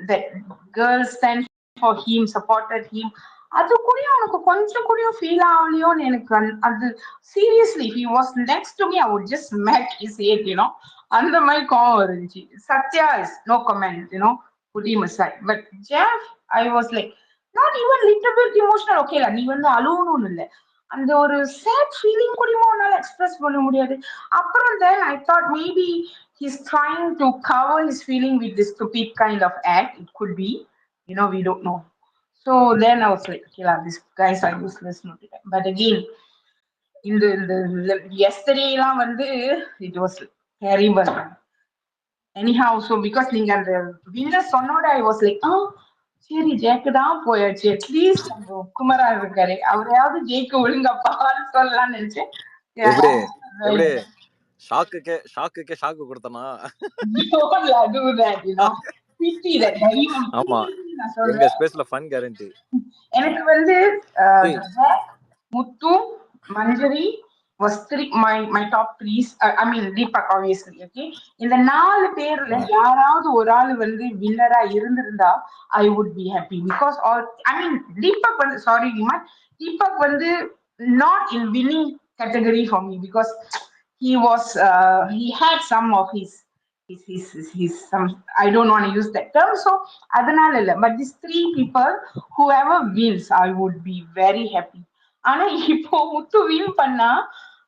that girls stand for him, supported him. அது கூட அவனுக்கு கொஞ்சம் கூட ஃபீல் ஆகலையோன்னு எனக்கு அது seriously he was next to me I would just smack his head அந்த மாதிரி கோவம் இருந்துச்சு. Sathya is no comment put him aside, but Jeff I was like not even little bit emotional. okay la நீ வந்து அழுவணும்னு இல்ல, அந்த ஒரு சேட் ஃபீலிங் கூடயுமா உன்னால எக்ஸ்பிரஸ் பண்ண முடியாது. அப்புறம் then I thought maybe he's trying to cover his feeling with this stupid kind of act. It could be, we don't know. So then I was like, okay, lah, these guys are useless. But again, இந்த yesterday எல்லாம் வந்து it was terrible. Anyhow, so because நீங்க அந்த winner சொன்னோட I was like, சரி ஜேக்கு தான் போயாச்சு, at least அந்த குமரா இருக்காரு அவரையாவது ஜேக்கு ஒழுங்கப்பான்னு சொல்லலாம்னு நினைச்சேன். எப்படி ஷாக்குக்கே ஷாக்கு கொடுத்தனா? ஆமா, எங்க ஸ்பேஸ்ல ஃபன் கேரண்டி. எனக்கு வந்து முத்து, மஞ்சரி was my top threes. I mean Deepak obviously. okay, இந்த 4 பேர்ல யாராவது ஒரு ஆள் வந்து வின்னரா இருந்திருந்தா I would be happy because I mean Deepak வந்து Deepak வந்து not in winning category for me because he was he had some of his some, I don't want to use that term, so adanal illa, but these 3 people whoever wins I would be very happy. ஆனா இப்போ முத்து win பண்ணா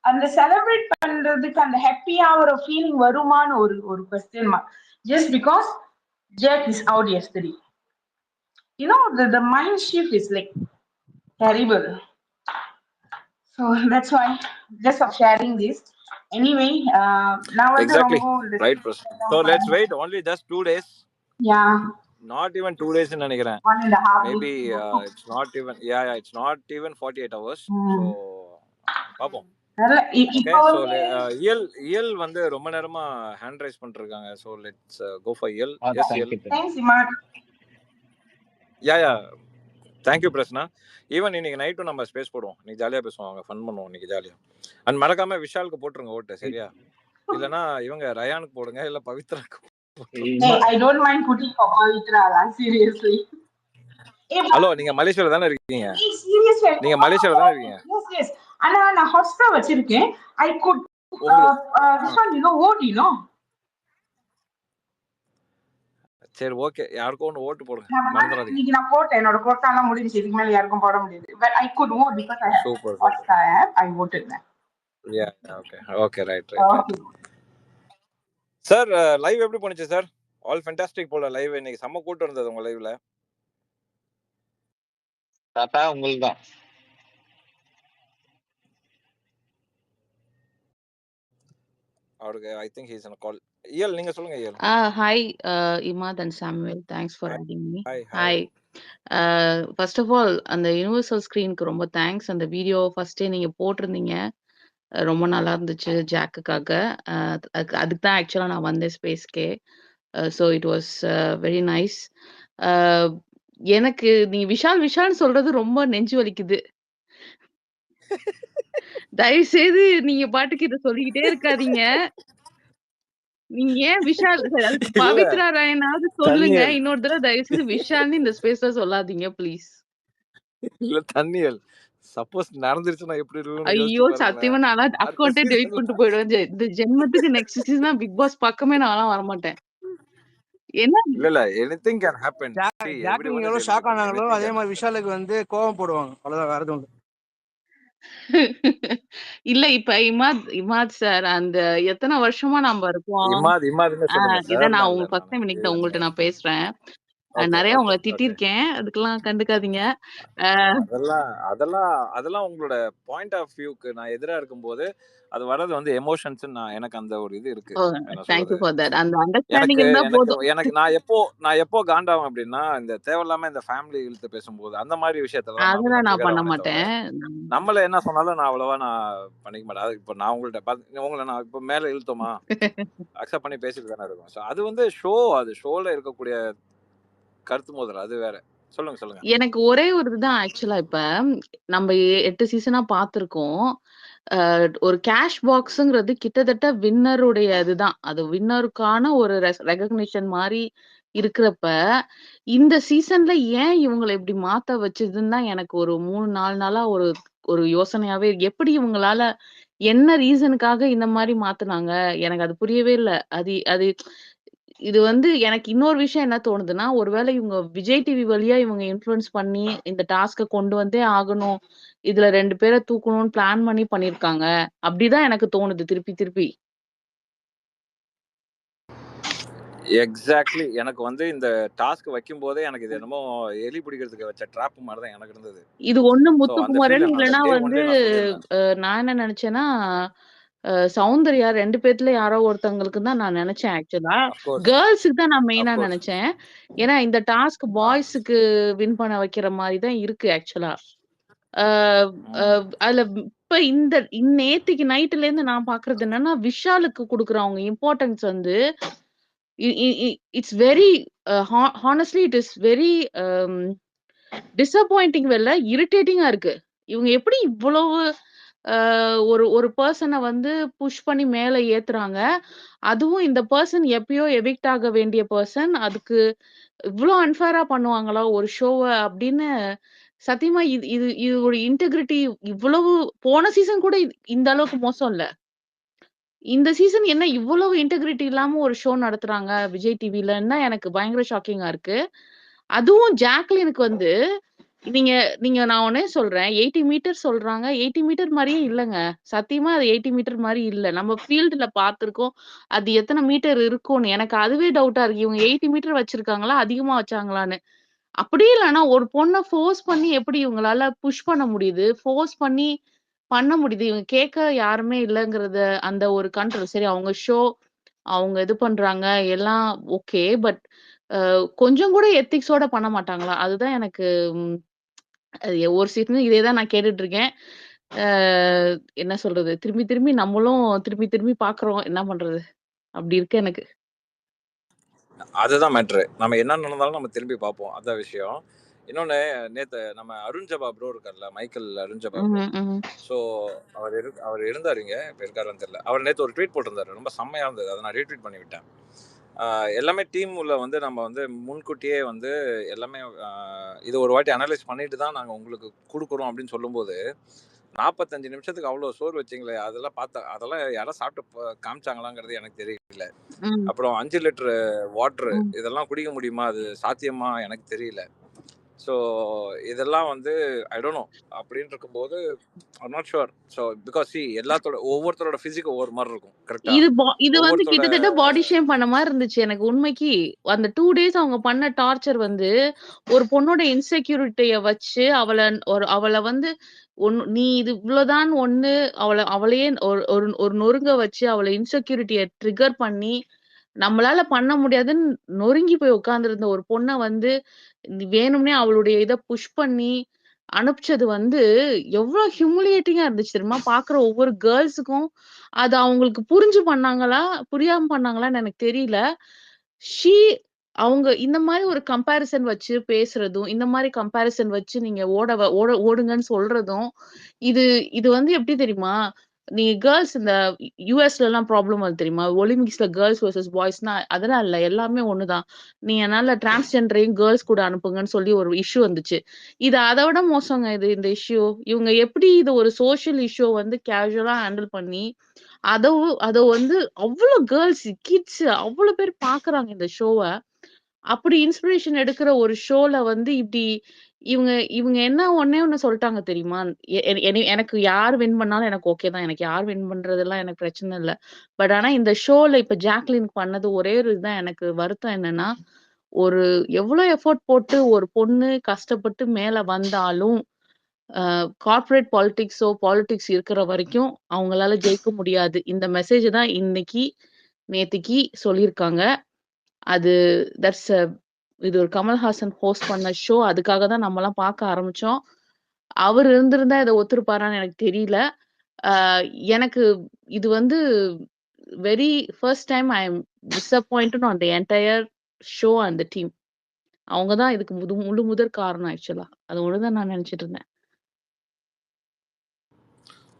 அந்த celebrate பண்றதுக்கு அந்த ஹாப்பியா ஒரு feeling வருமான்னு ஒரு question mark, just because Jack is out yesterday. The mind shift is like terrible. So that's why just of sharing this. Anyway, now exactly right person. So let's wait only just 2 days. Yeah, not even 2 days in நினைக்கிறேன். 1.5 maybe it's not even it's not even 48 hours. So பாப்போம். இயல் வந்து ரொம்ப நேரமா hand rice பண்ணிருக்காங்க. so let's go for இயல். yes இயல். thanks Imad. yeah thank you Prasna. Even இன்னைக்கு நைட்டும் நம்ம ஸ்பேஸ் போடுவோம், நீ ஜாலியா பேசுவாங்க, ஃபன் பண்ணுவோம் இன்னைக்கு ஜாலியா. அண்ட் மறக்காம விஷாலுக்கு போட்டுருங்க ஓட்டு, சரியா? இல்லனா இவங்க ரயானுக்கு போடுங்க, இல்ல பவித்ராக்கு. I don't mind putting for Pavitra, seriously. Hello, நீங்க மலேசியால தானே இருக்கீங்க? நீங்க மலேசியால தானே இருக்கீங்க? yes ஆனா நான் ஹாஸ்டல் வச்சிருக்கேன். I could vote சரி ஓகே, யாருக்கும் ஒன்று ஓட்டு போடுங்க, மறந்துடாதீங்க. இன்னைக்கு நான் போட்டேன், என்னோட கோட்டாலாம் முடிஞ்சு, இதுக்கு மேல யாருக்கும் போட முடியாது. but I could vote because I have Hotstar app. I voted that. yeah okay right sir. Live எப்படி போனுச்சு சார்? ஆல் ஃபேண்டாஸ்டிக் போல லைவ். இன்னைக்கு செம்ம கூட்டம் இருந்தது உங்க லைவ்ல. தாத்தா உங்கள்தான். அவருக்கு I think he is on a call. இயல் நீங்க சொல்லுங்க இயல். Hi Imad and Samuel, thanks for having me. Hi. First of all, அந்த யுனிவர்சல் ஸ்கிரீனுக்கு ரொம்ப தேங்க்ஸ். அந்த வீடியோ ஃபர்ஸ்டே நீங்க போட்டிருந்தீங்க, ரொம்ப நல்லா இருந்துச்சு ஜாக்குக்காக. அதுக்கு தான் ஆக்சுவலா நான் வந்தேன் ஸ்பேஸ்க்கே. So it was very nice. எனக்கு நீங்க விஷால் சொல்றது ரொம்ப நெஞ்சு வலிக்குது. தயவு செய்து நீங்க பாட்டுக்கு இதை சொல்லிக்கிட்டே இருக்காதீங்க. நீங்க ஏன் விஷால் பவித்ரா ராயனாவது சொல்லுங்க, இன்னொரு தடவை தயவு செய்து விஷால்னு இந்த ஸ்பேஸ்ல சொல்லாதீங்க ப்ளீஸ். இல்ல தண்ணியல் சப்போஸ் நடந்துருச்சுன்னா எப்படி இருக்கும்? ஐயோ சத்தியமா நான் அக்கௌண்ட்டே டெலிட் பண்ணிட்டு போயிடுவேன். இந்த ஜென்மத்துக்கு நெக்ஸ்ட் சீசன் பிக் பாஸ் பக்கமே நான்லாம் வர மாட்டேன். என்ன இல்ல எனிதிங் கேன் ஹேப்பன். ஜாக்கிங் எவ்வளவு ஷாக் ஆனாங்களோ அதே மாதிரி விஷாலுக்கு வந்து கோவம் போடுவாங்க, அவ்வளவுதான், வேற எதுவும் இல்ல. இப்ப இமாத் சார் அந்த எத்தனை வருஷமா நம்ம இருக்கோம். இதை நான் உங்க ஃபர்ஸ்ட் டைம் இன்னைக்கு தான் உங்கள்ட்ட நான் பேசுறேன். நிறைய உங்களை திட்டிருக்கேன், அதுக்கெல்லாம் கண்டுக்காதீங்க. அதெல்லாம் உங்களோட பாயிண்ட் ஆஃப் வியூக்கு நான் எதிரா இருக்கும்போது அது வரது வந்து எமோஷன்ஸ். எனக்கு அந்த ஒரு இது இருக்கு. Thank you for that. அந்த அண்டர்ஸ்டாண்டிங் இருந்தா போதும். எனக்கு நான் எப்போ காண்டாவும் அப்படின்னா இந்த தேவையில்லாம இந்த ஃபேமிலி இழுத்து பேசும்போது அந்த மாதிரி விஷயத்துல அதெல்லாம் நான் பண்ண மாட்டேன். நம்மள என்ன சொன்னாலும் நான் அவ்வளவா நான் பண்ணிக்க மாட்டேன். இப்போ நான் உங்களை நான் இப்போ மேல இழுத்தோமா அக்செப்ட் பண்ணி பேசிட்டு தானே இருக்கும். ஸோ அது வந்து அது ஷோல இருக்கக்கூடிய கருத்து மோதல், அது வேற. சொல்லுங்க. எனக்கு ஒரே ஒரு இதுதான் ஆக்சுவலா. இப்ப நம்ம 8 சீசனா பார்த்திருக்கோம். ஒரு கேஷ் பாக்ஸ்ங்கிறது கிட்டத்தட்ட வின்னருடைய இதுதான். அது வின்னருக்கான ஒரு ரெகக்னிஷன் மாதிரி இருக்கிறப்ப, இந்த சீசன்ல ஏன் இவங்கள இப்படி மாத்த வச்சதுன்னு தான் எனக்கு ஒரு 3, 4 நாளா ஒரு ஒரு யோசனையாவே இருக்கு. எப்படி இவங்களால என்ன ரீசனுக்காக இந்த மாரி மாத்துனாங்க? எனக்கு அது புரியவே இல்ல. அது அது இது வந்து எனக்கு இன்னொரு விஷயம் என்ன தோணுதுன்னா, ஒருவேளை இவங்க விஜய் டிவி வழியா இவங்க இன்ஃப்ளூயன்ஸ் பண்ணி இந்த டாஸ்க்க கொண்டு வந்தே ஆகணும். இதுல 2 பேர தூக்கணும்னு பிளான் பண்ணி பண்ணியிருக்காங்க. அப்படிதான் எனக்கு தோணுது திருப்பி திருப்பி. எக்ஸாக்ட்லி. எனக்கு வந்து இந்த டாஸ்க் வைக்கும்போதே எனக்கு இது என்னமோ எலி பிடிக்கிறதுக்கு வச்ச ட்ராப் மாரி தான் எனக்கு இருந்தது. இது ஒண்ணு ஸோ அந்த முத்துக்குமரன், ஃபீல நான் இல்லன்னா டே வந்து ஒன்லயே நான் சொல்லியிருந்தேன். நான் என்ன நெனச்சேன்னா, சௌந்தர்யா 2 பேத்துல யாரோ ஒருத்தவங்களுக்கு தான் நான் நெனச்சேன் ஆக்சுவலா. அஃப்கோர்ஸ், கேர்ல்ஸ்க்கு தான் நான் மெயினா அஃப்கோர்ஸ். நெனச்சேன். ஏன்னா இந்த டாஸ்க் ஆ. பாய்ஸ்க்கு வின் பண்ண வைக்கிற மாரி தான் இருக்கு ஆக்சுவலா. அ அ ம். அதுல இப்ப நேத்திக்கு நைட்லேருந்து நான் பாக்குறது என்னன்னா, விஷாலுக்கு குடுக்குற அவங்க இம்பார்ட்டன்ஸ் வந்து இ இ இ it's very honestly it is very um disappointing வெல்ல இரிட்டேட்டிங்கா இருக்கு. இவங்க எப்படி இவ்வளவு அ ஒரு ஒரு பெர்சன வந்து புஷ் பண்ணி மேல ஏத்துறாங்க. அதுவும் இந்த பெர்சன் எப்பயோ எவிக்ட் ஆக வேண்டிய பெர்சன். அதுக்கு இவ்ளோ அன்ஃபேரா பண்ணுவாங்களா ஒரு ஷோவ அப்படின்னு சத்தியமா இது இது இது ஒரு இன்டெகிரிட்டி இவ்வளவு போன சீசன் கூட இந்த அளவுக்கு மோசம் இல்ல. இந்த சீசன் என்ன இவ்வளவு இன்டெகிரிட்டி இல்லாம ஒரு ஷோ நடத்துறாங்க விஜய் டிவிலன்னு தான் எனக்கு பயங்கர ஷாக்கிங்கா இருக்கு. அதுவும் ஜாக்லினுக்கு வந்து நீங்க நீங்க நான் ஒண்ணே சொல்றேன். 80 மீட்டர் சொல்றாங்க. 80 மீட்டர் மாரியே இல்லங்க. சத்தியமா அது 80 மீட்டர் மாரி இல்ல. நம்ம ஃபீல்டுல பார்த்துருக்கோம். அது எத்தன மீட்டர் இருக்கும்னு. எனக்கு அதுவே டவுட்டா இருக்கு. இவங்க 80 மீட்டர் வச்சிருக்காங்களா? அதிகமா வச்சாங்களான்னு. அப்படியே இல்லன்னா ஒரு பொண்ண ஃபோர்ஸ் பண்ணி எப்படி இவங்களால புஷ் பண்ண முடியுது? ஃபோர்ஸ் பண்ணி பண்ண முடியுது. இவங்க கேட்க யாருமே இல்லங்கிறத அந்த ஒரு கண்ட்ரோல். சரி அவங்க ஷோ, அவங்க இது பண்றாங்க. எல்லாம் ஓகே. பட் கொஞ்சம் கூட எத்திக்ஸோட பண்ண மாட்டாங்களா? அதுதான் எனக்கு ம் அது ஒரு சீசனும் இதே தான் நான் கேட்டுட்டு இருக்கேன். அ என்ன சொல்றது? திரும்பி திரும்பி நம்மளும் திரும்பி திரும்பி பார்க்குறோம். என்ன பண்றது? அப்படி இருக்கு எனக்கு. அதுதான் மேட்ரு. நம்ம என்ன நடந்தாலும் நம்ம திரும்பி பார்ப்போம். அதான் விஷயம். இன்னொன்னு, நேத்து நம்ம அருண் ஜபா ப்ரோ இருக்கார்ல, மைக்கேல் அருண் ஜபா ப்ரோ. ம்ஹ்ம், ம்ஹ்ம். ஸோ அவர் இருந்தாரு இங்க. இப்ப இருக்காரான்னு தெரியல. அவர் நேத்து ஒரு ட்வீட் போட்டிருந்தாரு. ரொம்ப செம்மையா இருந்தது. அத நான் ரீட்வீட் பண்ணி விட்டேன். எல்லாமே டீம் உள்ள வந்து நம்ம வந்து முன்கூட்டியே வந்து எல்லாமே இத ஒரு வாட்டி அனலைஸ் பண்ணிட்டு தான் நாங்க உங்களுக்கு குடுக்குறோம் அப்படின்னு சொல்லும்போது, 45 நிமிஷத்துக்கு அவ்வளோ சோறு வச்சீங்களே, அதெல்லாம் யாராவது சாப்பிட்டு காமிச்சாங்களாங்கிறது எனக்கு தெரியல. ம், அப்புறம் 5 லிட்டர் வாட்டரு ம். இதெல்லாம் குடிக்க முடியுமா? அது சாத்தியமா? எனக்கு தெரியல. ஸோ இதெல்லாம் வந்து ஐ டோன்ட் நோ. அப்படின்னு இருக்கும்போது I'm not sure. So because ஒவ்வொருத்தரோட ஃபிசிக் ஒவ்வொரு மாரி இருக்கும். கரெக்ட்டா? இது வந்து ஒவ்வொருத்தரோட கிட்டத்தட்ட பாடி ஷேம் பண்ண மாரி இருந்துச்சு எனக்கு உண்மைக்கு. அந்த 2 டேஸ் அவங்க பண்ண டார்ச்சர் வந்து, ஒரு பொண்ணோட இன்செக்யூரிட்டிய வச்சு அவள வந்து நீ இது இவ்வளோதான் ஒண்ணு அவளையே ஒரு ஒரு ஒரு நொறுங்க வச்சு, அவள இன்செக்யூரிட்டிய ட்ரிகர் பண்ணி, நம்மளால பண்ண முடியாதுன்னு நொறுங்கி போய் உட்கார்ந்திருந்த ஒரு பொண்ண வந்து, வேணும்னே அவளுடைய இத புஷ் பண்ணி அனுப்பிச்சது வந்து, எவ்ளோ ஹியூமிலியேட்டிங்கா இருந்துச்சு தெரியுமா? பார்க்குற ஒவ்வொரு கேர்ல்ஸுக்கும் அது அவங்களுக்கு புரிஞ்சு பண்ணாங்களா? புரியாம பண்ணாங்களான்னு எனக்கு தெரியல. ஷி அவங்க இந்த மாரி ஒரு கம்பேரிசன் வச்சு பேசுறதும், இந்த மாரி கம்பேரிசன் வச்சு நீங்க ஓடுங்கன்னு சொல்றதும், இது இது வந்து எப்படி தெரியுமா? நீங்க கேர்ல்ஸ் இந்த யுஎஸ்லலாம் ப்ராப்ளம் வருது தெரியுமா? ஒலிம்பிக்ஸ்ல கேர்ல்ஸ் வெர்சஸ் பாய்ஸ்னா அதெல்லாம் இல்ல. எல்லாமே ஒண்ணு தான். நீங்க அதனால டிரான்ஸ்ஜெண்டரையும் கேர்ல்ஸ் கூட அனுப்புங்கன்னு சொல்லி ஒரு இஷ்யூ வந்துச்சு. இது அத விட மோசங்க இந்த இஷ்யூ. இவங்க எப்படி இது ஒரு சோசியல் இஷ்யூ வந்து கேஷுவலா ஹேண்டில் பண்ணி, அத வந்து அவ்ளோ கேர்ல்ஸ், கிட்ஸ் அவ்ளோ பேர் பார்க்குறாங்க இந்த ஷோவ. அப்படி இன்ஸ்பிரேஷன் எடுக்கிற ஒரு ஷோல வந்து இப்டி இவங்க இவங்க என்ன ஒண்ணே ஒண்ணு சொல்ட்டாங்க தெரியுமா? எ எ எனி எனக்கு யார் வின் பண்ணாலும் எனக்கு ஓகே தான். எனக்கு யார் வின் பண்றதெல்லாம் எனக்கு பிரச்சனை இல்ல. பட் ஆனா இந்த ஷோல இப்ப ஜாக்லின் பண்ணது ஒரே ஒரு இதுதான் எனக்கு வருத்தம் என்னன்னா, ஒரு எவ்ளோ எஃபோர்ட் போட்டு ஒரு பொண்ணு கஷ்டப்பட்டு மேல வந்தாலும், கார்ப்பரேட் பாலிடிக்ஸ் இருக்கிற வரைக்கும் அவங்களால ஜெயிக்க முடியாது. இந்த மெசேஜ் தான் நேத்திக்கு சொல்லியிருக்காங்க. அது தட்ஸ் அ இது ஒரு கமல்ஹாசன் ஹோஸ்ட் பண்ண ஷோ. அதுக்காக தான் நம்மலாம் பார்க்க ஆரம்பிச்சோம். அவரு இருந்திருந்தா இத ஒத்துருப்பாரான்னு எனக்கு தெரியல. அ எனக்கு இது வந்து very first time I am disappointed on the entire show and the team. அவங்க தான் இதுக்கு முழு முதற் காரணம் ஆக்சுவலா. அது ஒண்ணு தான் நான் நெனச்சுட்டு இருந்தேன்.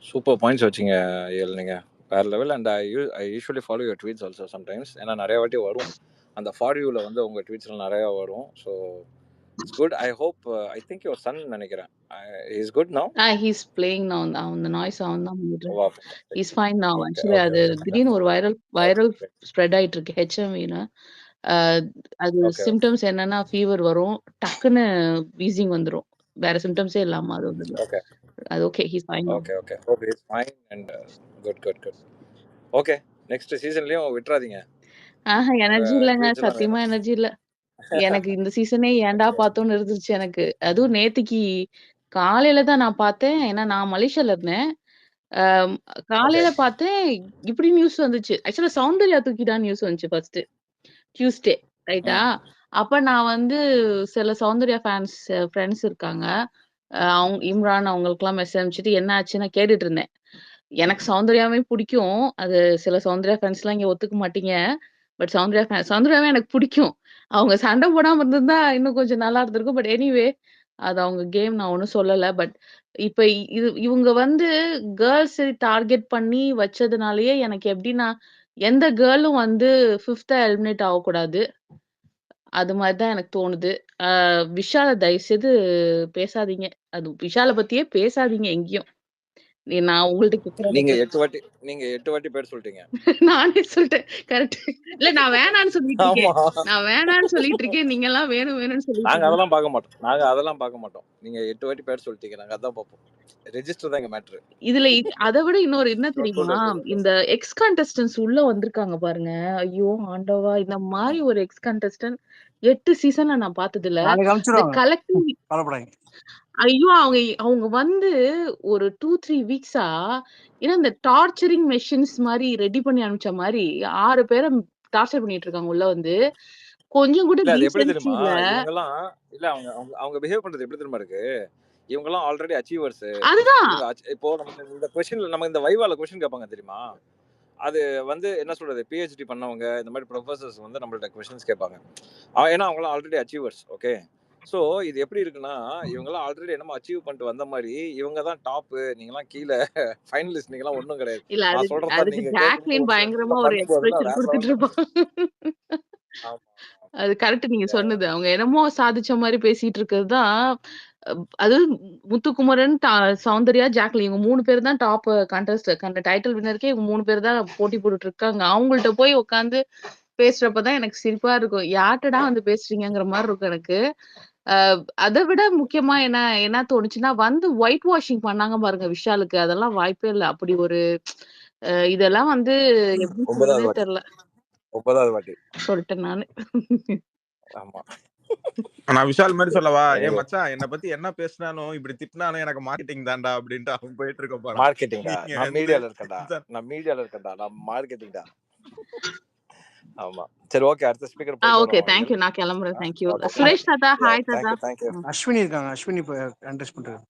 சூப்பர் பாயிண்ட்ஸ் வச்சீங்க ஏல் நீங்க. வேற level. And I usually follow your tweets also sometimes. ஏன்னா நெறைய வாட்டி வரும். அந்த ஃபார் யூல வந்து உங்க ட்வீட்ஸ்ல நிறைய வரும். So it's good. I hope I think your son நினைக்கிறேன் is good now. He's playing now. அந்த நாய்ஸ் அவன் தான் பண்ணிட்டு is fine now. Okay actually okay அது திடீர்னு ஒரு வைரல் ஓகே ஸ்ப்ரெட் ஆயிட்டு இருக்கு ஹெச்எம்வின்னு. அது ஓகே சிம்டம்ஸ் என்னன்னா ஃபீவர் வரும், டக்குன்னு வீசிங் வந்துரும், வேற சிம்டம்ஸே இல்லாம அது வந்து ஓகே அது okay he's fine now. Okay okay hope is fine and good good good. Okay next சீசன்லயும் விட்டுறாதீங்க. எனர்ஜி இல்லைங்க, ட்வீட்ஸ் எல்லாம் சத்தியமா வேணும். எனர்ஜி இல்ல. எனக்கு இந்த சீசனே ஏன்டா பார்த்தோன்னு இருந்துச்சு எனக்கு. அதுவும் நேத்திக்கு காலையில தான் நான் பார்த்தேன். ஏன்னா நான் மலேசியால இருந்தேன். ஆம், ஓகே காலையில பார்த்தேன் இப்படி நியூஸ் வந்துச்சு. ஆக்சுவலா சௌந்தர்யா தூக்கி தான் நியூஸ் வந்துச்சு ஃபர்ஸ்ட் டியூஸ்டே, ரைட்டா? அப்ப நான் வந்து சில சௌந்தர்யா ஃப்ரெண்ட்ஸ் இருக்காங்க. அவங்க இம்ரான் அவங்களுக்கெல்லாம் மெசேஜ் அனுப்பிச்சுட்டு என்ன ஆச்சுன்னு கேட்டுட்டு இருந்தேன். எனக்கு சௌந்தர்யாவே பிடிக்கும். அது சில சௌந்தர்யா ஃபேன்ஸ்லாம் இங்க ஒத்துக்க மாட்டீங்க. பட் சௌந்தர்யாவே எனக்கு பிடிக்கும். அவங்க சண்டை போடாம இருந்திருந்தா இன்னும் கொஞ்சம் நல்லா இருந்திருக்கும். பட் எனிவே அது அவங்க கேம், நான் ஒண்ணும் சொல்லல. பட் இப்ப இவங்க வந்து கேர்ள்ஸ் டார்கெட் பண்ணி வச்சதுனாலயே எனக்கு எப்படின்னா, எந்த கேர்ளும் வந்து 5th எலிமினேட் ஆகக்கூடாது. அது மாரி தான் எனக்கு தோணுது. விஷால தயவுசெய்து பேசாதீங்க. அது விஷால பத்தியே பேசாதீங்க எங்கேயும். நான் உங்கள்ட்ட கேட்கிறேன். நீங்க 8 வாட்டி பேர் சொல்லிட்டீங்க. நானே சொல்லிட்டேன். கரெக்ட். இல்ல நான் வேணான்னு சொல்லிட்டு ஆமா இருக்கேன். நான் வேணான்னு சொல்லிட்டு இருக்கேன். நீங்க எல்லாம் வேணும் வேணும்னு சொல்லிட்டு நாங்க இருக்கீங்க. அதெல்லாம் பார்க்க மாட்டோம். நீங்க 8 வாட்டி பேர் சொல்லிட்டீங்க, நாங்க அதான் பார்ப்போம். ரெஜிஸ்டர் தான் எங்க மேட்ரு. இதுல அத விட இன்னொரு என்ன தெரியுமா? இந்த எக்ஸ் கண்டஸ்டன்ட்ஸ் உள்ள வந்திருக்காங்க பாருங்க. ஐயோ ஆண்டவா! இந்த மாரி ஒரு எக்ஸ் கண்டஸ்டன்ட் 8 சீசன்ல நான் பார்த்தது இல்ல. நாளைக்கு இந்த அனுப்பிச்சிருவாங்க, கலெக்டிவ் கவலைப்படாதீங்க. ஐயோ! அவங்க வந்து ஒரு 2, 3 வீக்ஸா ஏன்னா இந்த டார்ச்சரிங் மெஷின்ஸ் மாரி ரெடி பண்ணி அனுப்பிச்ச மாரி 6 பேர டார்ச்சர் பண்ணிட்டு இருக்காங்க உள்ள வந்து. கொஞ்சம் கூட இல்ல அது எப்படி டீசென்சி தெரியுமா? இல்ல. இவங்கலாம் இல்ல அவங்க அவங்க அவங்க பிஹேவ் பண்றது எப்படி தெரியுமா இருக்கு? இவங்கலாம் ஆல்ரெடி அச்சீவர்ஸ். அதுதான். இவங்க இப்போ நம்ம இந்த கொஸ்டின்ல நம்ம இந்த வைவால கொஸ்டின் கேட்பாங்க தெரியுமா? அது வந்து என்ன சொல்றது, பிஹெச்டி பண்ணவங்க இந்த மாதிரி ப்ரொஃபசர்ஸ் வந்து நம்மள்ட்ட கொஸ்டின்ஸ் கேட்பாங்க. ஏன்னா அவங்களாம் ஆல்ரெடி அச்சீவர்ஸ். ஓகே. ஸோ இது எப்படி இருக்குன்னா, இவங்கலாம் ஆல்ரெடி என்னமோ அச்சீவ் பண்ணிட்டு வந்த மாதிரி இவங்க தான் டாப்பு, நீங்கலாம் கீழே ஃபைனலிஸ்ட், நீங்கலாம் ஒன்றும் கிடையாது. இல்ல நான் சொல்றது அதுக்கு நீங்க ஜாக்லின் பயங்கரமா ஒரு எக்ஸ்பிரஷன் வேற குடுத்துட்டு லெவல்ல இருப்பாங்க. ஆமா அது கரெக்ட் நீங்க சொன்னது. அவங்க என்னமோ சாதிச்ச மாரி பேசிட்டு இருக்கிறது தான். அது முத்துக்குமரன், சௌந்தர்யா, ஜாக்லின் இவங்க 3 பேர் தான் டாப் டைட்டில் வின்னருக்கே இவங்க 3 பேர் தான் போட்டி போட்டுட்டு இருக்காங்க. அவங்கள்ட்ட போய் உட்கார்ந்து பேசுறப்ப தான் எனக்கு சிரிப்பா இருக்கும். யார்ட்டடா வந்து பேசுறீங்கங்கிற மாரி இருக்கும் எனக்கு. அத விட முக்கியமா என்ன தோணுச்சுன்னா, வந்து ஒயிட் வாஷிங் பண்ணாங்க பாருங்க விஷாலுக்கு. அதெல்லாம் வாய்ப்பே இல்ல. அப்படி ஒரு இதெல்லாம் வந்து எப்படி 9வது சொல்றதுன்னே வாட்டி தெரியல. 9வது வாட்டி. சொல்லிட்டேன் நானு. ஆமா. நான் விஷால் மாதிரி சொல்லவா? Anyway, ஏன் மச்சான் என்னை பத்தி என்ன பேசினாலும் இப்படி திட்டினாலும் எனக்கு மார்க்கெட்டிங் தான்டா அப்படின்ட்டு அவன் போயிட்டு இருக்க போறான். மார்க்கெட்டிங்டா. நீங்க நான் வந்து மீடியால இருக்கேன்டா. நான் மார்க்கெட்டிங்டா. ஆமா. சரி ஓகே, அடுத்த ஸ்பீக்கர் போயிட்டு ஓகே. வரோம். Thank you. நான் கிளம்புறேன். Thank you. ஓகே. சுரேஷ் தாத்தா, யா ஹாய் தாத்தா. Thank you. அஸ்வினி இருக்காங்க, அஸ்வினி இப்போ கண்டெஸ்ட் பண்றாரு.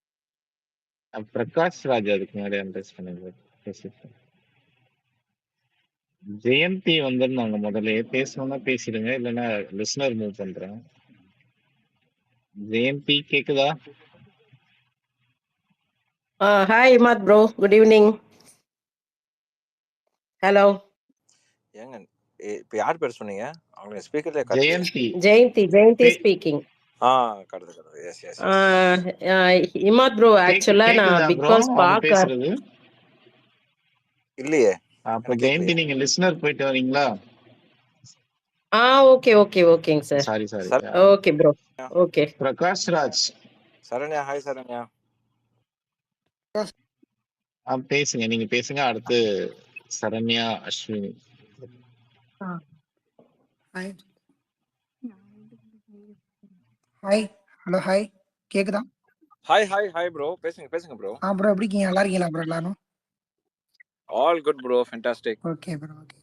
பிரகாஷ் ராஜ் அதுக்கு முன்னாடி அண்டர்ஸ்ட் பண்ணுங்க. ஜெயந்தி வந்திருந்தாங்க, முதல்ல பேசணும்னா பேசிடுங்க, இல்லைன்னா லிஸ்னர் மூவ் பண்றேன். ஜெயந்தி கேக்குதா? Hi, Imad bro. Good evening. Hello. ஏங்க இப்போ யார் பேர் சொன்னீங்க? அவங்க ஸ்பீக்கர்லயே கட். Jayanti Jayanti speaking. கடது. எஸ். Imad bro, actually நான் பிக் பாஸ் பார்க்க பேசுறது இல்லையே. அப்ப ஜெயந்தி நீங்க லிஸ்னர் போயிட்டு வரீங்களா? ஓகேங்க sir. Sorry. Okay bro. Okay. Prakash Raj. Saranya, hi Saranya. பேசுங்க, நீங்க பேசுங்க. அடுத்து Saranya, Ashwini. Hi. Hello hi. கேக்குதா? Hi bro. பேசுங்க ப்ரோ. ப்ரோ எப்படி இருக்கீங்க? நல்லா இருக்கீங்களா ப்ரோ எல்லாரும்? All good bro, fantastic. Okay bro. Okay.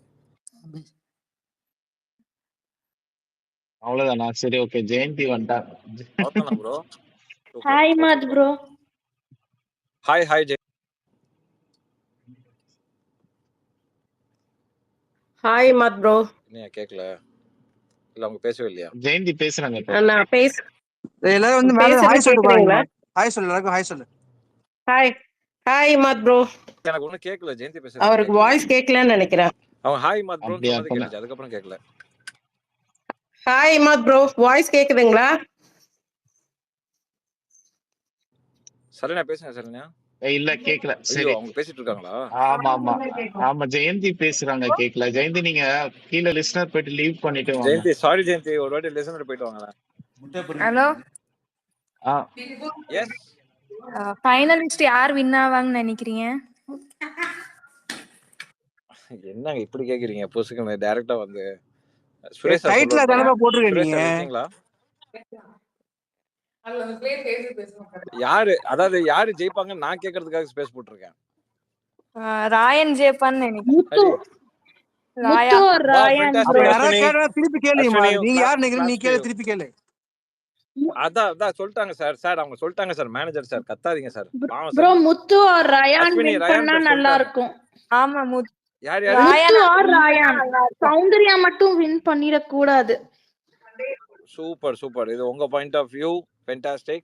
அவ்வளவுதானா? சரி ஓகே, ஜெயந்தி வந்துட்டா. அவ்வளவுதானா bro? Hi Imad bro. Hi Jay. Hi Imad bro. என்ன கேக்கல? இல்ல அவங்க பேசவே இல்லையா? ஜெயந்தி பேசுறாங்க. நான் எல்லாரும் வந்து மேல ஹாய் சொல்லிட்டு போறீங்களா? ஹாய் சொல்லு, எல்லாருக்கும் ஹாய் சொல்லு. Hi Imad bro. எனக்கு ஒண்ணும் கேக்கல. ஜெயந்தி பேசுறது அவருக்கு வாய்ஸ் கேட்கலன்னு நினைக்கிறேன். அவங்க ஹாய் மத் ப்ரோ அப்படியா? சொன்னது கேட்டுச்சு, அதுக்கு அப்புறம் கேக்கல. ஹாய் இமாத் ப்ரோ, வாய்ஸ் கேக்குதுங்களா? சரண்யா பேசுங்க சரண்யா. இல்ல கேக்கல. ஐயோ சரி. அவங்க பேசிட்டு இருக்காங்களா? ஆமா ஜெயந்தி பேசுறாங்க, கேக்கல. ஜெயந்தி நீங்க கீழே லிஸ்னர் போயிட்டு லீவ் பண்ணிட்டு வாங்க. ஜெயந்தி சாரி ஜெயந்தி, ஒரு வாட்டி லிசனர் போயிட்டு வாங்களேன். ஹலோ, ஆ எஸ் ஃபைனலிஸ்ட் யார் வின் ஆவாங்கன்னு நினைக்கிறீங்க? என்னங்க இப்படி கேக்குறீங்க? புசுக்கு டைரக்டா வந்து சுரேஷ் சார் டைட்டில் சொல்லுவார் போல. தானப்பா போட்டிருக்க சுரேஷ் நீங்க. சார் இருக்கீங்களா? யாரு அதாவது யாரு ஜெயிப்பாங்கன்னு நான் கேக்குறதுக்காக ஸ்பேஸ் போட்டிருக்கேன். ராயன் ஜெயப்பான்னு நினைக்கிறேன். முத்து ராயா. முத்து or வா ராயன் அப்ப ஃபென்டாஸ்டிக் bro. யாராவது அஸ்வினி. கேட்டா திருப்பி கேளுமா. அஸ்வினி நீங்க யார் நினைக்கிறீங்க? நீ கிளாப்ஸ் டு கேளு, யூ. திருப்பி கேளு. அதான் சொல்லிட்டாங்க சார். சார் அவங்க சொல்லிட்டாங்க சார். மேனேஜர் சார் கத்தாதீங்க சார். பாவம் bro sir. Muthu or Rayan Ashwini win Rayan பண்ணா பேர் நல்லா சொல்லிட்டாங்க. இருக்கும். ஆமா, யார் யாரு? ராயன் முத்து or win பண்ணா ராயான். நல்லா இருக்கும். சௌந்தர்யா மட்டும் வின் பண்ணிடக்கூடாது. Super super. இது உங்க point of view. Fantastic.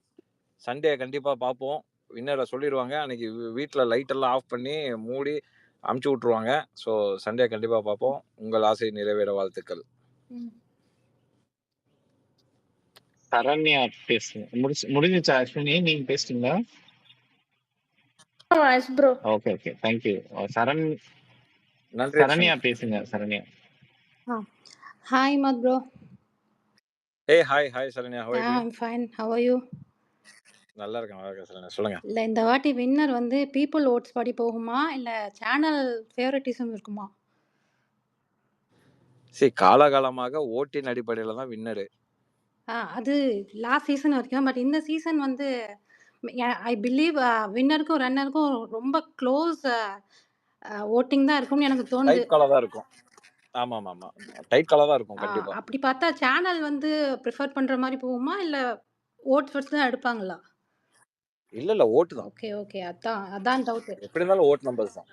Sunday கண்டிப்பா பார்ப்போம். வின்னரை சொல்லிடுவாங்க. அன்னைக்கு வீட்டுல லைட் எல்லாம் ஆஃப் பண்ணி மூடி அமுச்சு விட்டுருவாங்க. ஸோ சண்டே கண்டிப்பா பார்ப்போம். உங்கள் ஆசை நிறைவேற வாழ்த்துக்கள். சரண்யா பேசுங்க. முடிஞ்சிச்சா அஸ்வினி? நீங்க பேசிட்டீங்களா? Yes bro. Okay okay, thank you. நன்றி சரண்யா அஸ்வினி. பேசுங்க. Saranya. Hi, Imad bro. Hey hi hi Saranya. How are you? I'm fine. How are you? நல்லா இருக்கேன் சரண்யா. சொல்லுங்க. இல்ல இந்த வாட்டி வின்னர் வந்து பீப்புள் ஓட்ஸ் படி போகுமா இல்ல சேனல் ஃபேவரட்டிசம் இருக்குமா? சரி, காலகாலமாக ஓட்டின் அடிப்படையில தான் வின்னரு. அது லாஸ்ட் சீசன் வரைக்கும். பட் இந்த சீசன் வந்து ஐ பிலீவ் வின்னருக்கும் ரன்னருக்கும் ரொம்ப க்ளோஸ் ஓட்டிங் தான் இருக்கும்னு எனக்கு தோணுது. டைட் காலா தான் இருக்கும். ஆமா ஆமா ஆமா, டைட் காலா தான் இருக்கும் கண்டிப்பா. அப்படி பார்த்தா சேனல் வந்து ப்ரிஃபர் பண்ற மாதிரி போகுமா இல்ல ஓட்ஸ் ஃபர்ஸ்ட் தான் எடுப்பாங்களா? இல்ல ஓட்டு தான். ஓகே ஓகே, அதான் டவுட். எப்படி இருந்தாலும் ஓட் நம்பர்ஸ் தான்.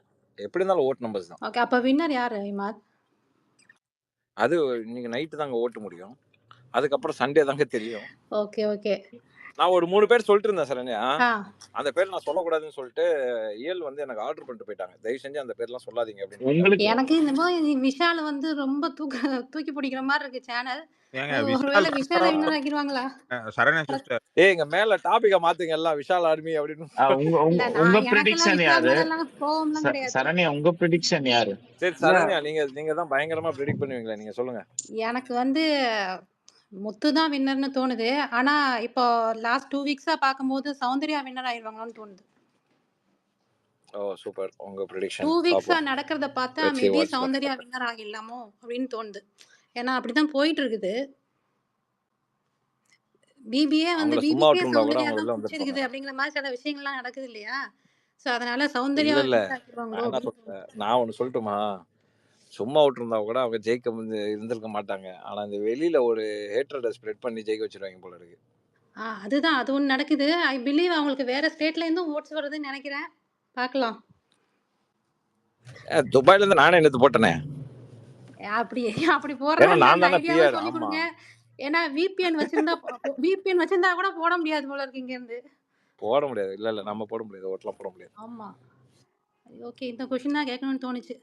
எப்படி இருந்தாலும் ஓட் நம்பர்ஸ் தான். ஓகே, அப்ப வின்னர் யாரு இமாத்? அது இன்னைக்கு நைட்டு தாங்க ஓட்ட முடியும். அதுக்கப்புறம் சண்டே தாங்க தெரியும். Okay okay. நான் ஒரு 3 பேர் சொல்லிட்டு இருந்தேன் சரண்யா. ஆ அந்த பேர் நான் சொல்லக்கூடாதுன்னு சொல்லிட்டு இயல் வந்து எனக்கு ஆர்டர் பண்ணிட்டு போயிட்டாங்க. தயவு செஞ்சு அந்த பேர்லாம் சொல்லாதீங்க அப்படின்னு. உங்களுக்கு எனக்கு இந்த மாதிரி விஷால் வந்து ரொம்ப தூக்கி பிடிக்கிற மாதிரி இருக்கு சேனல். ஏங்க ஒருவேளை விஷால் விஷால வின்னர் ஆக்கிடுவாங்களா? சரண்யா சிஸ்டர் இங்க மேல டாபிக்க மாத்துங்க எல்லாம் விஷால் ஆர்மி அப்படின்னு. இல்ல, உங்க எனக்கெல்லாம் ப்ரெடிக்ஷன் விஷால் யாரு? மேலெல்லாம் கோவம்லாம் கிடையாது. சரண்யா உங்க ப்ரெடிக்ஷன் யாரு? சரி சரண்யா, நீங்க தான் பயங்கரமா ப்ரெடிக்ட் பண்ணுவீங்களா, நீங்க சொல்லுங்க. எனக்கு வந்து முத்து தான் வின்னர்னு தோணுது. ஆனா இப்போ லாஸ்ட் 2 வீக்ஸா பார்க்கும்போது சௌந்தர்யா வின்னர் ஆயிடுவாங்களான்னு தோணுது. ஓ சூப்பர். உங்க ப்ரெடிக்ஷன் 2 வீக்ஸா பாப்போம். நடக்கிறத பார்த்தா Let's see maybe what's gonna Soundarya happen. Winner ஆகிடலாமோ அப்படின்னு தோணுது. ஏன்னா அப்படிதான் போயிட்டு இருக்குது. பிபிஏ வந்து அவங்கள சும்மா பிபிகே விட்டுருந்தா கூட சௌந்தர்யா அவங்க தான் உள்ள பிடிச்சிருக்குது வந்திருப்பாங்க. அப்படிங்கிற மாதிரி சில விஷயங்கள்லாம் நடக்குது இல்லையா? ஸோ அதனால இல்ல சௌந்தர்யாவை இல்ல, வின்னர் ஆக்கிடுவாங்களோ நான் என்ன அப்படின்னு தோணுது. சொல்றேன், நான் ஒண்ணு சொல்லட்டுமா? சும்மா விட்டுருந்தா கூட அவங்க ஜெயிக்க இருந்திருக்க மாட்டாங்க. ஆனா இந்த வெளியில ஒரு ஹேட்ரட ஸ்ப்ரெட் பண்ணி ஜெயிக்க வச்சிருவாங்க போல இருக்கு. அதுதான் அது ஒன்று நடக்குது. ஐ பிலீவ் அவங்களுக்கு வேற ஸ்டேட்ல இருந்தும் ஓட்ஸ் வருதுன்னு நினைக்கிறேன். பார்க்கலாம். துபாயில இருந்து நானே நேத்து போட்டனே. அப்படி அப்படி ஏன்னா போடுறாங்க நான் அந்த தானே ஐடியாவை பிஆர். சொல்லி ஆமா கொடுங்க. ஏன்னா விபிஎன் வச்சிருந்தா கூட போட முடியாது போல இருக்கு இங்க இருந்து. போட முடியாது. இல்ல நம்ம போட முடியாது. ஓட்டலாம் போட முடியாது. ஆமா. ஓகே, இந்த கொஸ்டின் தான் கேட்கணும்னு தோணுச்சு.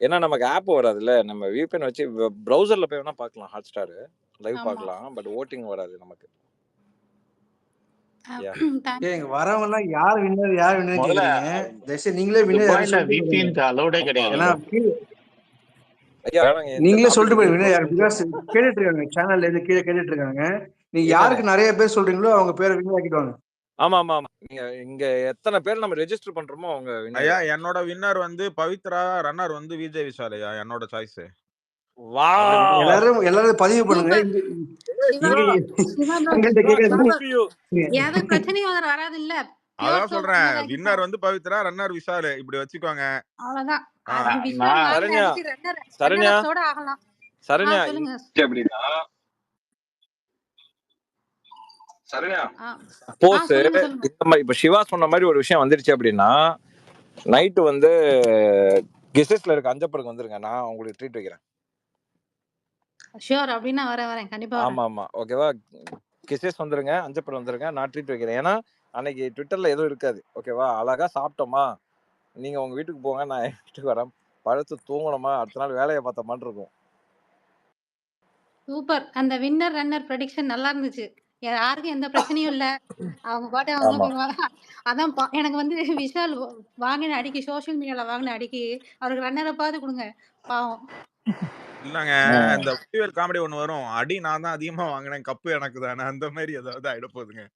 ஏன்னா நமக்கு ஆப் வராதுல்ல. நம்ம விபிஎன் வச்சு ப்ரௌசர்ல போய் வேணா பார்க்கலாம். ஹாட் ஸ்டார் லைவ் ஆமா. பார்க்கலாம். பட் ஓட்டிங் வராது நமக்கு. யா ஏங்க வரவங்க யார் வின்னர் முதல்ல கேக்குறீங்க? தயவுசெய்து நீங்களே வின்னர் யாரும் துபாயில சொல்லிட்டு போயிடுங்க. விபிஎன்க்கு அலோடே ஆமா கிடையாது. ஏன்னா ஐயா வேணாங்க. இந்த நீங்களே சொல்லிட்டு டாபிக் போயிடுங்க நீங்க வின்னர். பிகாஸ் கேட்டுட்டு இருக்காங்க, சேனல்ல இருந்து கீழே கேட்டுட்டு இருக்காங்க. நீங்க இல்லங்க. யாருக்கு நிறைய பேர் சொல்றீங்களோ அவங்க பேரை வின்னர் ஆக்கிடுவாங்க. ஆமா ஆமா ஆமா. நீங்க இங்க எத்தனை பேர் நம்ம ரெஜிஸ்டர் பண்றோமோ அவங்க வின்னர். ஐயா என்னோட வின்னர் வந்து பவித்ரா, ரன்னர் வந்து விஜய் விஷால் ஐயா என்னோட சாய்ஸ். வாவ். எல்லாரும் பதிவு பண்ணுங்க. சூப்பர். இங்க சிவா இங்க சிவா ப்ரோ, எங்கள்கிட்ட கேக்குறது ஐயோ. எது பிரச்சனையும் அதில் வராது இல்ல. அதான் பியூர் சொல்றேன், வின்னர் வின்னர் ஆகிட்டோம். வந்து பவித்ரா, ரன்னர் விஷால் இப்படி வச்சுக்கோங்க. அவ்வளவுதான். ஆ, அது விஷால் நான் வாங்கின சரண்யா அடிச்சு சரண்யா ரன்னரப்ஸோட ஆகலாம். சரண்யா சொல்லுங்க. அப்படின்னா சரண்யா ஆ சப்போஸ் சொல்லுங்க சொல்லுங்க. இந்த மாதிரி இப்ப சிவா சொன்ன மாதிரி ஒரு விஷயம் வந்துருச்சு அப்படின்னா நைட்டு வந்து கெசஸ்ல இருக்க அஞ்சப்பருக்கு வந்துருங்க. நான் உங்களுக்கு ட்ரீட் வைக்கிறேன். ஷியோர், அப்படின்னா வரேன் கண்டிப்பா வரேன். ஆமா ஆமா ஓகேவா. கிசஸ் வந்துருங்க, அஞ்சப்பர் வந்துருங்க. நான் ட்ரீட் வைக்கிறேன். ஏன்னா அன்னைக்கு ட்விட்டர்ல எதுவும் இருக்காது. ஓகேவா. அழகா சாப்பிட்டோமா, நீங்க உங்க வீட்டுக்கு போங்க, நான் என் வீட்டுக்கு வரேன், படுத்து தூங்கணுமா, அடுத்த நாள் வேலையை பார்த்த மாதிரி இருக்கும். சூப்பர். அந்த வின்னர், ரன்னர் ப்ரெடிக்ஷன் நல்லா இருந்துச்சு. யாருக்கும் எந்த பிரச்சனையும் இல்ல. அவங்க பாட்டு அவங்க ஆமா போயிருவாங்க. அதான் எனக்கு வந்து விஷால் வாங்கின அடிக்கு சோசியல் மீடியால வாங்கின அடிக்கு அவருக்கு ரன்னரப்பாவது குடுங்க. பாவம். இல்லங்க இந்த வடிவேல் காமெடி ஒண்ணு வரும். அடி நான் தான் அதிகமா வாங்கினேன், கப்பு எனக்கு தானே. அந்த மாதிரி ஏதாவது ஆயிட போகுதுங்க.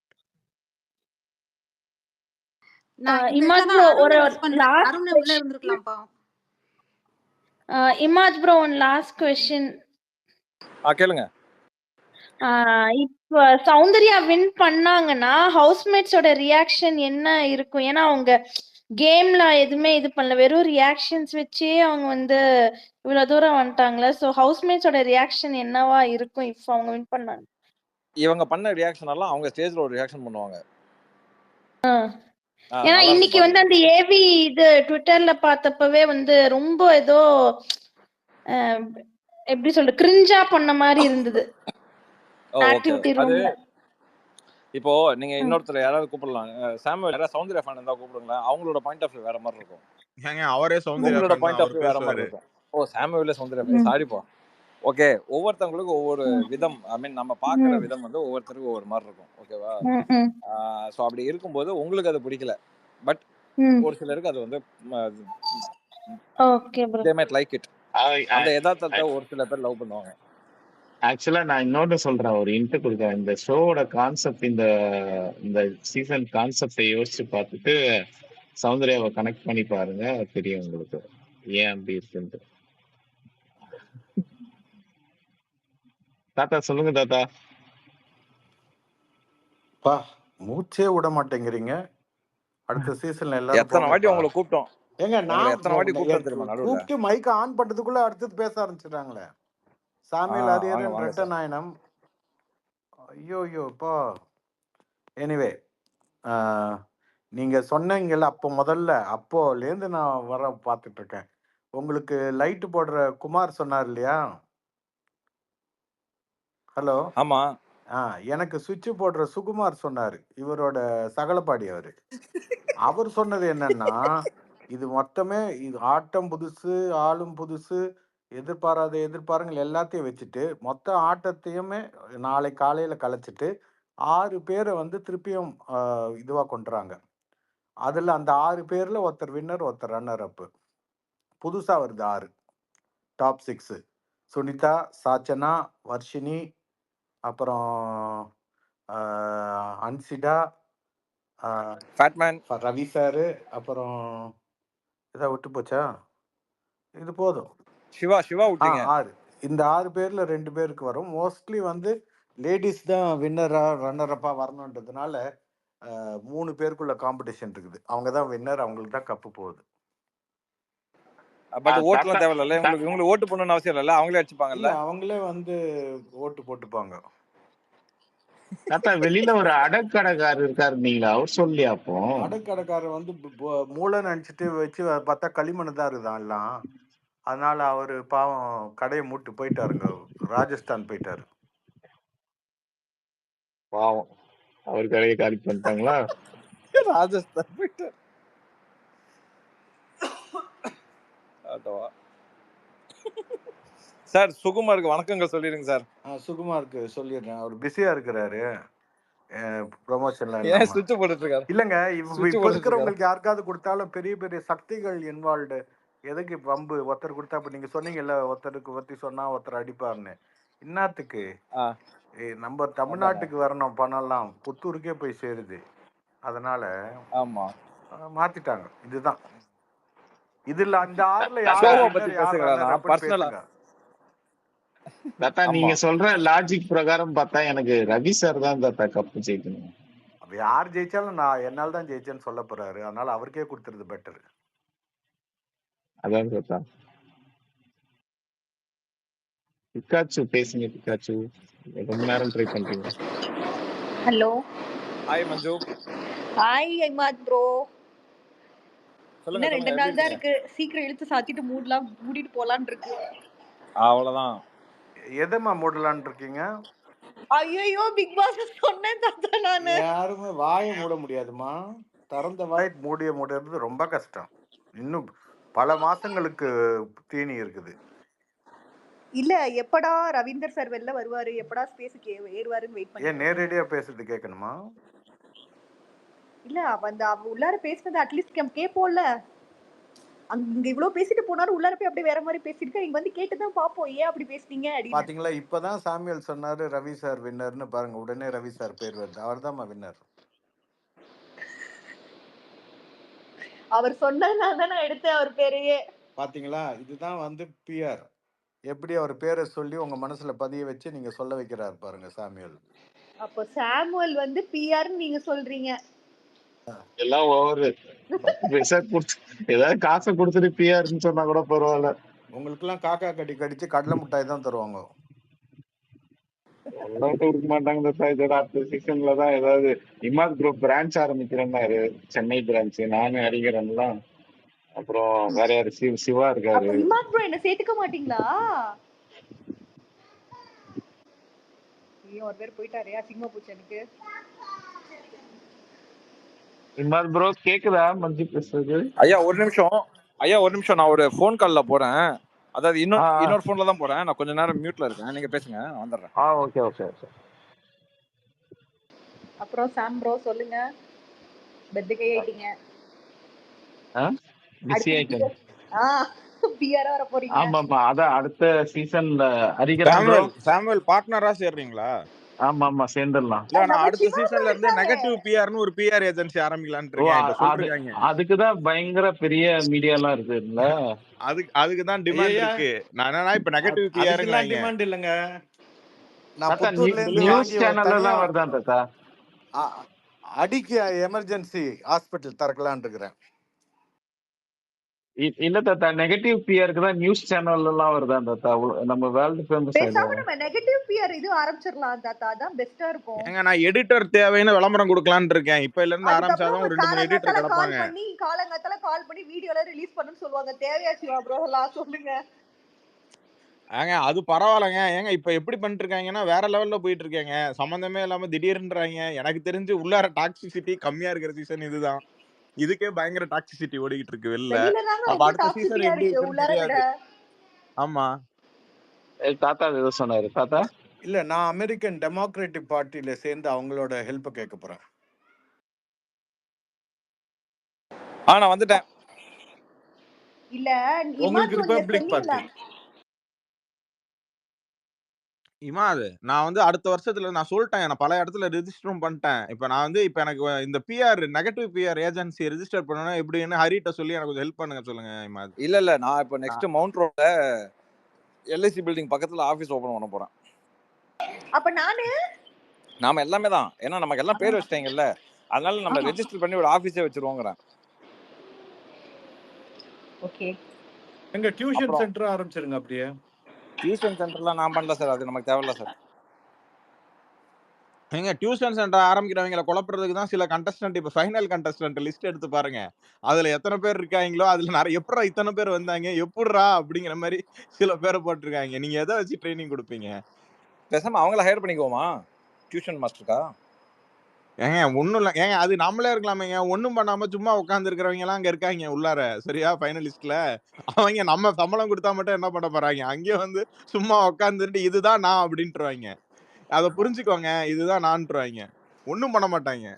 நான் இந்த இமாத் இடத்துல ப்ரோ தான் ஒரு அருணை மிஸ் பண்றேன். லாஸ்ட் அருணை உள்ள இருந்திருக்கலாம் பாவம். Imad bro one last question. கேளுங்க. இப்ப சௌந்தர்யா வின் பண்ணாங்கன்னா ஹவுஸ்மேட்ஸோட ரியாக்ஷன் என்ன இருக்கும்? ஏன்னா அவங்க கேம்ல எதுவுமே இது பண்ணல, வெறும் ரியாக்ஷன்ஸ் வச்சே அவங்க வந்து இவ்வளவு தூரம் வந்துட்டாங்களே. சோ ஹவுஸ்மேட்ஸோட ரியாக்ஷன் என்னவா இருக்கும் இஃப் அவங்க வின் பண்ணாங்க? இவங்க பண்ண ரியாக்ஷன் எல்லாம் அவங்க ஸ்டேஜ்ல ஒரு ரியாக்ஷன் பண்ணுவாங்க. ஏன்னா நல்லா இன்னைக்கு இருக்கும் வந்து அந்த ஏவி இது ட்விட்டர்ல பார்த்தப்பவே வந்து ரொம்ப ஏதோ எப்படி சொல்ற கிரிஞ்சா பண்ண மாதிரி இருந்தது ஓகே. ஆக்டிவிட்டி அது ரூம்ல. இப்போ நீங்க இன்னொருத்தர் யாராவது கூப்பிடலாம். சாமுவேல் யாராவது சௌந்தர்யா ஃபேன் இருந்தா கூப்பிடுங்களேன். அவங்களோட பாயிண்ட் ஆஃப் வியூ வேற மாதிரி இருக்கும். ஏங்க அவரே சௌந்தர்யா உங்களோட ஃபேன் தான், பாயிண்ட் ஆஃப் அவர் வியூ வேற மாதிரி பேசுவாரு. இருக்கும். ஓ சாமுவேல்ல சௌந்தர்யா ஃபேன், சாரிப்பா. ஓகே, ஒவ்வொருத்தவங்களுக்கும் ஒவ்வொரு விதம், ஐ மீன் நம்ம பாக்குற விதம் வந்து ஒவ்வொருத்தருக்கும் ஒவ்வொரு மாதிரி இருக்கும். ஓகேவா? ஸோ அப்படி இருக்கும்போது உங்களுக்கு அது பிடிக்கல, பட் ஒரு சிலருக்கு அது வந்து okay bro. they might like it. அந்த யதார்த்தத்தை ஒரு சில பேர் லவ் பண்ணுவாங்க. ஆக்சுவலா நான் இன்னொன்னு சொல்றேன், ஒரு இன்ட் கொடுக்குறேன். இந்த ஷோவோட கான்செப்ட், இந்த சீசன் கான்செப்டை யோசிச்சு பார்த்துட்டு சௌந்தர்யாவை கனெக்ட் பண்ணி பாருங்க, தெரியும் உங்களுக்கு ஏன் அப்படி இருக்குன்ட்டு. தாத்தா சொல்லுங்க தாத்தா. பா மூச்சே விட மாட்டேங்கிறீங்க. அடுத்த சீசன்ல எல்லாரும் எத்தனை வாட்டி போங்கப்பா. உங்களை கூப்பிட்டோம்? ஏங்க உங்களை நான் எத்தனை வாட்டி கூப்பிட்டோம் தெரியுமா நடுவுல? கூப்பிட்டு மைக்க ஆன் பண்றதுக்குள்ள அடுத்தது பேச ஆரம்பிச்சிடுறாங்களே. சாமியல் வாங்க ஹரியரன், வாங்க ரெட்ட சார். நாயனம். ஐயோப்பா. எனிவே நீங்க சொன்னீங்கல்ல, அப்போலேருந்து நான் வர பார்த்துட்டு இருக்கேன். உங்களுக்கு லைட் போடுற குமார் சொன்னார் இல்லையா? ஹலோ. ஆமா. எனக்கு சுவிட்ச் போடுற சுகுமார் சொன்னாரு. இவரோட சகலப்பாடி அவரு. அவர் சொன்னது என்னன்னா, இது மொத்தமே இது ஆட்டம் புதுசு, ஆளும் புதுசு, எதிர்பாருங்கள் எல்லாத்தையும் வச்சுட்டு மொத்த ஆட்டத்தையுமே நாளை காலையில கலைச்சிட்டு 6 பேரை வந்து திருப்பியும் இதுவா கொண்டுறாங்க. அதுல அந்த 6 பேர்ல ஒருத்தர் வின்னர், ஒருத்தர் ரன்னர் அப். புதுசா வருது 6 டாப் 6. சுனிதா, சாச்சனா, வர்ஷினி, அப்புறம் அன்சிடா, ஃபேட்மேன், ரவி சாரு, அப்புறம் ஏதாவது விட்டு போச்சா? இது போதும். சிவா விட்டீங்க. 6. இந்த 6 பேர்ல 2 பேருக்கு வரும். மோஸ்ட்லி வந்து லேடிஸ் தான் வின்னரா ரன்னரப்பா வரணுன்றதுனால 3 பேருக்குள்ள காம்படிஷன் இருக்குது. அவங்க தான் வின்னர், அவங்களுக்கு தான் கப்பு போகுது. பட் ஓட்டுலாம் தேவையில்ல, உங்களுக்கு ஓட்டு பண்ணணும்னு அவசியம் இல்ல, அவங்களே அடிச்சுப்பாங்கல்ல. இல்ல அவங்களே வந்து ஓட்டு போட்டுப்பாங்க. தாத்தா வெளியில ஒரு அடக்கடைக்காரர் இருக்காரு நீங்களா, அவர் சொல்லியா? அப்போ அடக்கடைக்காரர் வந்து மூளை நினைச்சிட்டு வச்சு பார்த்தா களிமண் தான் இருக்குதான் எல்லாம். அதனால அவரு பாவம் கடையை மூட்டு போயிட்டாருங்க, ராஜஸ்தான் போயிட்டாரு. பாவம், அவர் கடையை காலி பண்ணிட்டாங்களா? ராஜஸ்தான் போயிட்டாரு. சார் சுகுமாருக்கு வணக்கங்கள் சொல்லிடுங்க சார். சுகுமாருக்கு சொல்லிடுறேன், அவர் பிஸியா இருக்கிறாரு ப்ரொமோஷன்ல. சுவிட்ச் போட்டுட்டு இருக்காரு. இல்லங்க, இப்ப இருக்கிறவங்களுக்கு யாருக்காவது கொடுத்தாலும் பெரிய பெரிய சக்திகள் இன்வால்வ்டு. எதுக்கு பம்பு? ஒருத்தர் கொடுத்தா, இப்ப நீங்க சொன்னீங்கல்ல ஒருத்தருக்கு பத்தி சொன்னா ஒருத்தர் அடிப்பாருன்னு. இன்னத்துக்கு நம்ம தமிழ்நாட்டுக்கு வரணும் பணம்லாம், புத்தூருக்கே போய் சேருது. அதனால ஆமா மாத்திட்டாங்க. இதுதான். இதுல அந்த 6ல பேசுங்க. தாத்தா நீங்க சொல்ற லாஜிக் பிரகாரம் பார்த்தா எனக்கு ரவி சார் தான் தாத்தா கப்பு ஜெயிக்கணும். அப்ப யார் ஜெயிச்சாலும் நான் என்னால தான் ஜெயிச்சேன்னு சொல்ல போறாரு. அதனால அவருக்கே கொடுத்துறது பெட்டர். அதான் தாத்தா. பிக்காச்சு பேசுங்க. பிக்காச்சு ரொம்ப நேரம் ட்ரை பண்றீங்க. Hello. Hi Manju. Hi Imad bro. சொல்லுங்க. 2 நாள் தான் இருக்கு, சீக்கிரம் இழுத்து சாத்திட்டு மூடிட்டு போலான்னு இருக்கு. அவ்வளவுதான். எதமா மூடலான்னு இருக்கீங்க? ஐயோ பிக் பாஸ் சொன்னேன் தாத்தா நானு. யாருமே வாயை மூட முடியாதுமா. திறந்த வாய் மூடுறது ரொம்ப கஷ்டம். இன்னும் பல மாசங்களுக்கு தீனி இருக்குது. இல்ல எப்படா ரவீந்தர் சார் வெளில வருவாரு, எப்படா ஸ்பேஸுக்கு ஏறுவாருன்னு வெயிட் ஏன் பண்ணிட்டு நேரடியா பேசுறது கேட்கணுமா? இல்ல அவ உள்ளார பேசுனது அட்லீஸ்ட் கேட்போம்ல. அங்க இவ்வளவு பேசிட்டு போனாரு, உள்ளார போய் அப்படியே வேற மாதிரி பேசிட்டு இங்க வந்து கேட்டுதான் பாப்போம் ஏன் அப்படி பேசுனீங்க அப்படின்னு. பாத்தீங்களா, இப்பதான் சாமுவேல் சொன்னாரு ரவி சார் வின்னர்னு. பாருங்க, உடனே ரவி சார் பேர் வருது. அவர் தான் வின்னர். அவர் சொன்னதுனால தான் நான் எடுத்தேன் அவர் பேரையே. பாத்தீங்களா, இதுதான் பிஆர். எப்படி அவர் பேரை சொல்லி உங்க மனசுல பதிய வச்சு நீங்க சொல்ல வைக்கிறாரு பாருங்க சாமுவேல். அப்போ சாமுவேல் பிஆர்னு நீங்க சொல்றீங்க. எல்லாம் ஓவர். ஏதாவது காசை கொடுத்துட்டு பிஆர்னு சொன்னா கூட பரவாயில்ல. உங்களுக்கு எல்லாம் காக்கா கடி கடிச்சு கடலை மிட்டாய் தான் தருவாங்க. கொடுக்க மாட்டாங்க. இதோட அடுத்த சீசன்ல தான் ஏதாவது இமாத் குரூப் பிரான்ச் ஆரம்பிக்கிறேன்னாரு, சென்னை பிரான்ச். நானும் அறிகிறேன்லாம். அப்புறம் வேற யாரு, சிவா இருக்காரு. இமாத் ப்ரோ என்ன சேர்த்துக்க மாட்டீங்களா? ஒரு பேர் போயிட்டாரே சினிமா பூச்சனுக்கு. இமாத் ப்ரோ கேக்குதா? மஞ்சி பேசுறது. ஐயா ஒரு நிமிஷம் நான் ஒரு ஃபோன் கால்ல போறேன். அதாவது இன்னொரு போன்ல தான் போறேன். நான் கொஞ்ச நேரம் மியூட்ல இருக்கேன். நீங்க பேசுங்க, நான் வந்துடுறேன். Okay okay okay. அப்புறம் சாம் ப்ரோ சொல்லுங்க. பெத்துக்கை ஆயிட்டீங்க. பிஸி ஆயிட்டேன். பிஆர் வர போறீங்க. ஆமாமா, அதான் அடுத்த சீசன்ல அறிகிறேன். சாமுவேல் பார்ட்னரா சேர்றீங்களா? ஆமா சேர்ந்துடலாம். இல்ல நான் அடுத்த சீசன்ல இருந்து நெகட்டிவ் பிஆர்னு ஒரு பிஆர் ஏஜென்சி ஆரம்பிக்கலாம்னு இருக்கேன். அதுக்குதான் பயங்கர பெரிய மீடியா எல்லாம் இருக்கு இல்ல, அதுக்கு தான் டிமாண்ட் இருக்கு. நான் இப்ப நெகட்டிவ் பிஆர் டிமாண்ட் இல்லங்க. நியூஸ் சேனல்ல எல்லாம் வருதான் தாத்தா. அடிக்கு எமர்ஜென்சி ஹாஸ்பிட்டல் திறக்கலாம்னு இருக்கிறேன். இல்ல தாத்தா, நெகட்டிவ் பிஆருக்கு தான் நியூஸ் சேனல்ல எல்லாம் வருதான் தாத்தா. நம்ம வேர்ல்ட் ஃபேமஸ் பேசாம நம்ம நெகட்டிவ் பிஆர் இது ஆரம்பிச்சிரலாம் தாத்தா, அதான் பெஸ்டா இருக்கும். ஏங்க நான் எடிட்டர் தேவைன்னு விளம்பரம் கொடுக்கலாம்னு இருக்கேன். இப்ப இருந்து ஆரம்பிச்சாதான் ஒரு 2-3 எடிட்டர் கிடப்பாங்க. காலங்காத்தால கால் பண்ணி வீடியோல ரிலீஸ் பண்ணனும் சொல்வாங்க. தேவையா சிவா ப்ரோ எல்லாம் சொல்லுங்க. ஏங்க அது பரவாயில்லைங்க. ஏங்க இப்ப எப்படி பண்ணிட்டு இருக்காங்கன்னா வேற லெவல்ல போயிட்டு இருக்காங்க. சம்பந்தமே இல்லாம திடீர்ன்றாங்க. எனக்கு தெரிஞ்சு உள்ளார டாக்ஸிசிட்டி கம்மியா இருக்கிற சீசன் இதுதான். இதுக்கே பயங்கர டாக்ஸிசிட்டி ஓடிக்கிட்டு இருக்கு வெளில. அப்ப அடுத்த சீசன் எப்படி இருக்குன்னு தெரியாது. ஆமா தாத்தா ஏதோ சொன்னாரு தாத்தா. இல்ல, நான் அமெரிக்கன் டெமோக்ராட்டிக் பார்ட்டில சேர்ந்து அவங்களோட ஹெல்ப் கேட்க போறேன். நான் வந்துட்டேன். இல்ல உங்களுக்கு ரிபப்ளிக் பார்ட்டி. இமாது நான் அடுத்த வருஷத்துல நான் சொல்லிட்டேன். நான் பல இடத்துல ரெஜிஸ்டரும் பண்ணிட்டேன். இப்ப நான் இப்ப எனக்கு இந்த PR negative PR agency register பண்ணனும். எப்படின்னு ஹரிட்ட சொல்லி எனக்கு கொஞ்சம் ஹெல்ப் பண்ணுங்க சொல்லுங்க இமாது. இல்ல நான் இப்ப நெக்ஸ்ட் மவுண்ட் ரோட்ல எல்ஐசி பில்டிங் பக்கத்துல ஆபீஸ் ஓபன் பண்ண போறேன். அப்ப நாம எல்லாமே தான். ஏன்னா நமக்கு எல்லாம் பேர் வச்சிட்டீங்கல்ல, அதனால நம்ம ரெஜிஸ்டர் பண்ணி ஒரு ஆபீஸே வச்சிருவோங்கறேன். ஓகே. எங்க டியூஷன் சென்டர் ஆரம்பிச்சிருங்க. அப்படியே டியூஷன் சென்டர்லாம் நான் பண்ணல சார், அது நமக்கு தேவையில்ல சார். ஏங்க டியூஷன் சென்டர் ஆரம்பிக்கிறவங்களை குழப்பறதுக்கு தான் சில கண்டஸ்டன்ட் இப்ப ஃபைனல் கண்டஸ்டன்ட் லிஸ்ட் எடுத்து பாருங்க. அதுல எத்தனை பேர் இருக்காங்களோ அதுல நிறைய எப்படா இத்தனை பேர் வந்தாங்க எப்படிரா அப்படிங்கிற மாதிரி சில பேரை போட்டிருக்காங்க. நீங்க எதை வச்சு ட்ரைனிங் கொடுப்பீங்க? பேசாம அவங்கள ஹையர் பண்ணிக்குவோமா டியூஷன் மாஸ்டருக்கா? ஏங்க ஒண்ணும் இல்ல. ஏங்க அது நம்மளே இருக்கலாமேங்க. ஒண்ணும் பண்ணாம சும்மா உட்கார்ந்து இருக்கிறவங்க எல்லாம் அங்க இருக்காங்க உள்ளார. சரியா ஃபைனலிஸ்ட்ல. அவங்க நம்ம சம்பளம் கொடுத்தா மட்டும் என்ன பண்ண போறாங்க? அங்கேயே சும்மா உட்கார்ந்துட்டு இதுதான் நான் அப்படின்ட்டுருவாங்க. அதை புரிஞ்சுக்கோங்க, இதுதான் நான்ட்டுருவாங்க. ஒண்ணும் பண்ண மாட்டாங்க.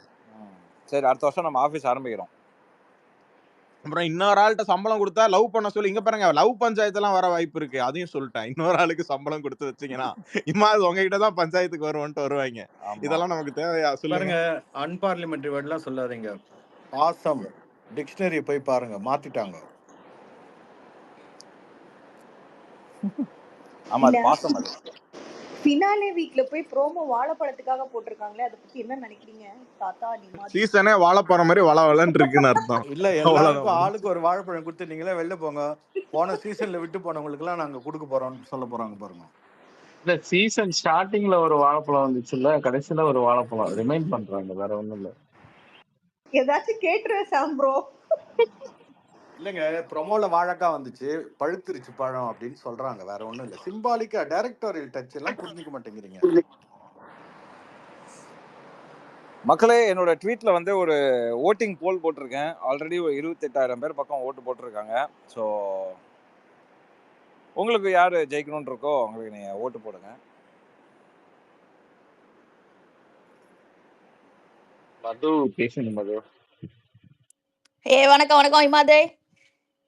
சரி, அடுத்த வருஷம் நம்ம ஆபீஸ் ஆரம்பிக்கிறோம். அப்புறம் இன்னொரு ஆள்கிட்ட சம்பளம் கொடுத்தா லவ் பண்ண சொல்லி இங்க பாருங்க, லவ் பஞ்சாயத்துலாம் வர வாய்ப்பு இருக்கு. அதையும் சொல்லிட்டேன். இன்னொரு ஆளுக்கு சம்பளம் கொடுத்து வச்சீங்கன்னா இம்மாது உங்ககிட்ட தான் பஞ்சாயத்துக்கு வருவோன்ட்டு வருவாங்க. இதெல்லாம் நமக்கு தேவையா சொல்லுங்க. அன்பார்லிமெண்டரி வேர்ட்லாம் சொல்லாதீங்க. ஆசம் டிக்ஷனரி போய் பாருங்க, மாத்திட்டாங்க. ஆமா, அது பாசம். அது ஃபினாலே வீக்ல போய் ப்ரோமோ வாழைப்பழத்துக்காக போட்டிருக்காங்களே, அதை பத்தி என்ன நினைக்கிறீங்க தாத்தா? சீசனே வாழைப்பழம் மாதிரி வளவலன்னு இருக்குன்னு அர்த்தம். இல்ல, எல்லாருக்கும் ஆளுக்கு ஒரு வாழைப்பழம் கொடுத்து நீங்களே வெளில போங்க, போன சீசன்ல விட்டு போனவங்களுக்கு எல்லாம் நாங்க கொடுக்க போறோம்னு சொல்ல போறாங்க பாருங்க. இல்ல, சீசன் ஸ்டார்டிங்ல ஒரு வாழைப்பழம் வந்துச்சுல்ல, கடைசியில ஒரு வாழைப்பழம் ரிமைண்ட் பண்றாங்க, வேற ஒண்ணும் இல்ல. ஏதாச்சும் கேட்டுருவேன் சாம் ப்ரோ. இல்லங்க, ப்ரோமோல வாழைக்காய் வந்துச்சு, பழுத்துருச்சு பழம் அப்படின்னு சொல்றாங்க, வேற ஒண்ணும் இல்ல. சிம்பாலிக்கா டைரக்டோரியல் டச் எல்லாம் புரிஞ்சுக்க மாட்டேங்கிறீங்க. மக்களே, என்னோட ட்வீட்ல ஒரு ஓட்டிங் போல் போட்டிருக்கேன். ஆல்ரெடி ஒரு 28,000 பேர் பக்கம் ஓட்டு போட்டிருக்காங்க. ஸோ உங்களுக்கு யாரு ஜெயிக்கணும்னு இருக்கோ உங்களுக்கு நீங்க ஓட்டு போடுங்க. மது பேசணும் மது. வணக்கம் வணக்கம் இமாதே,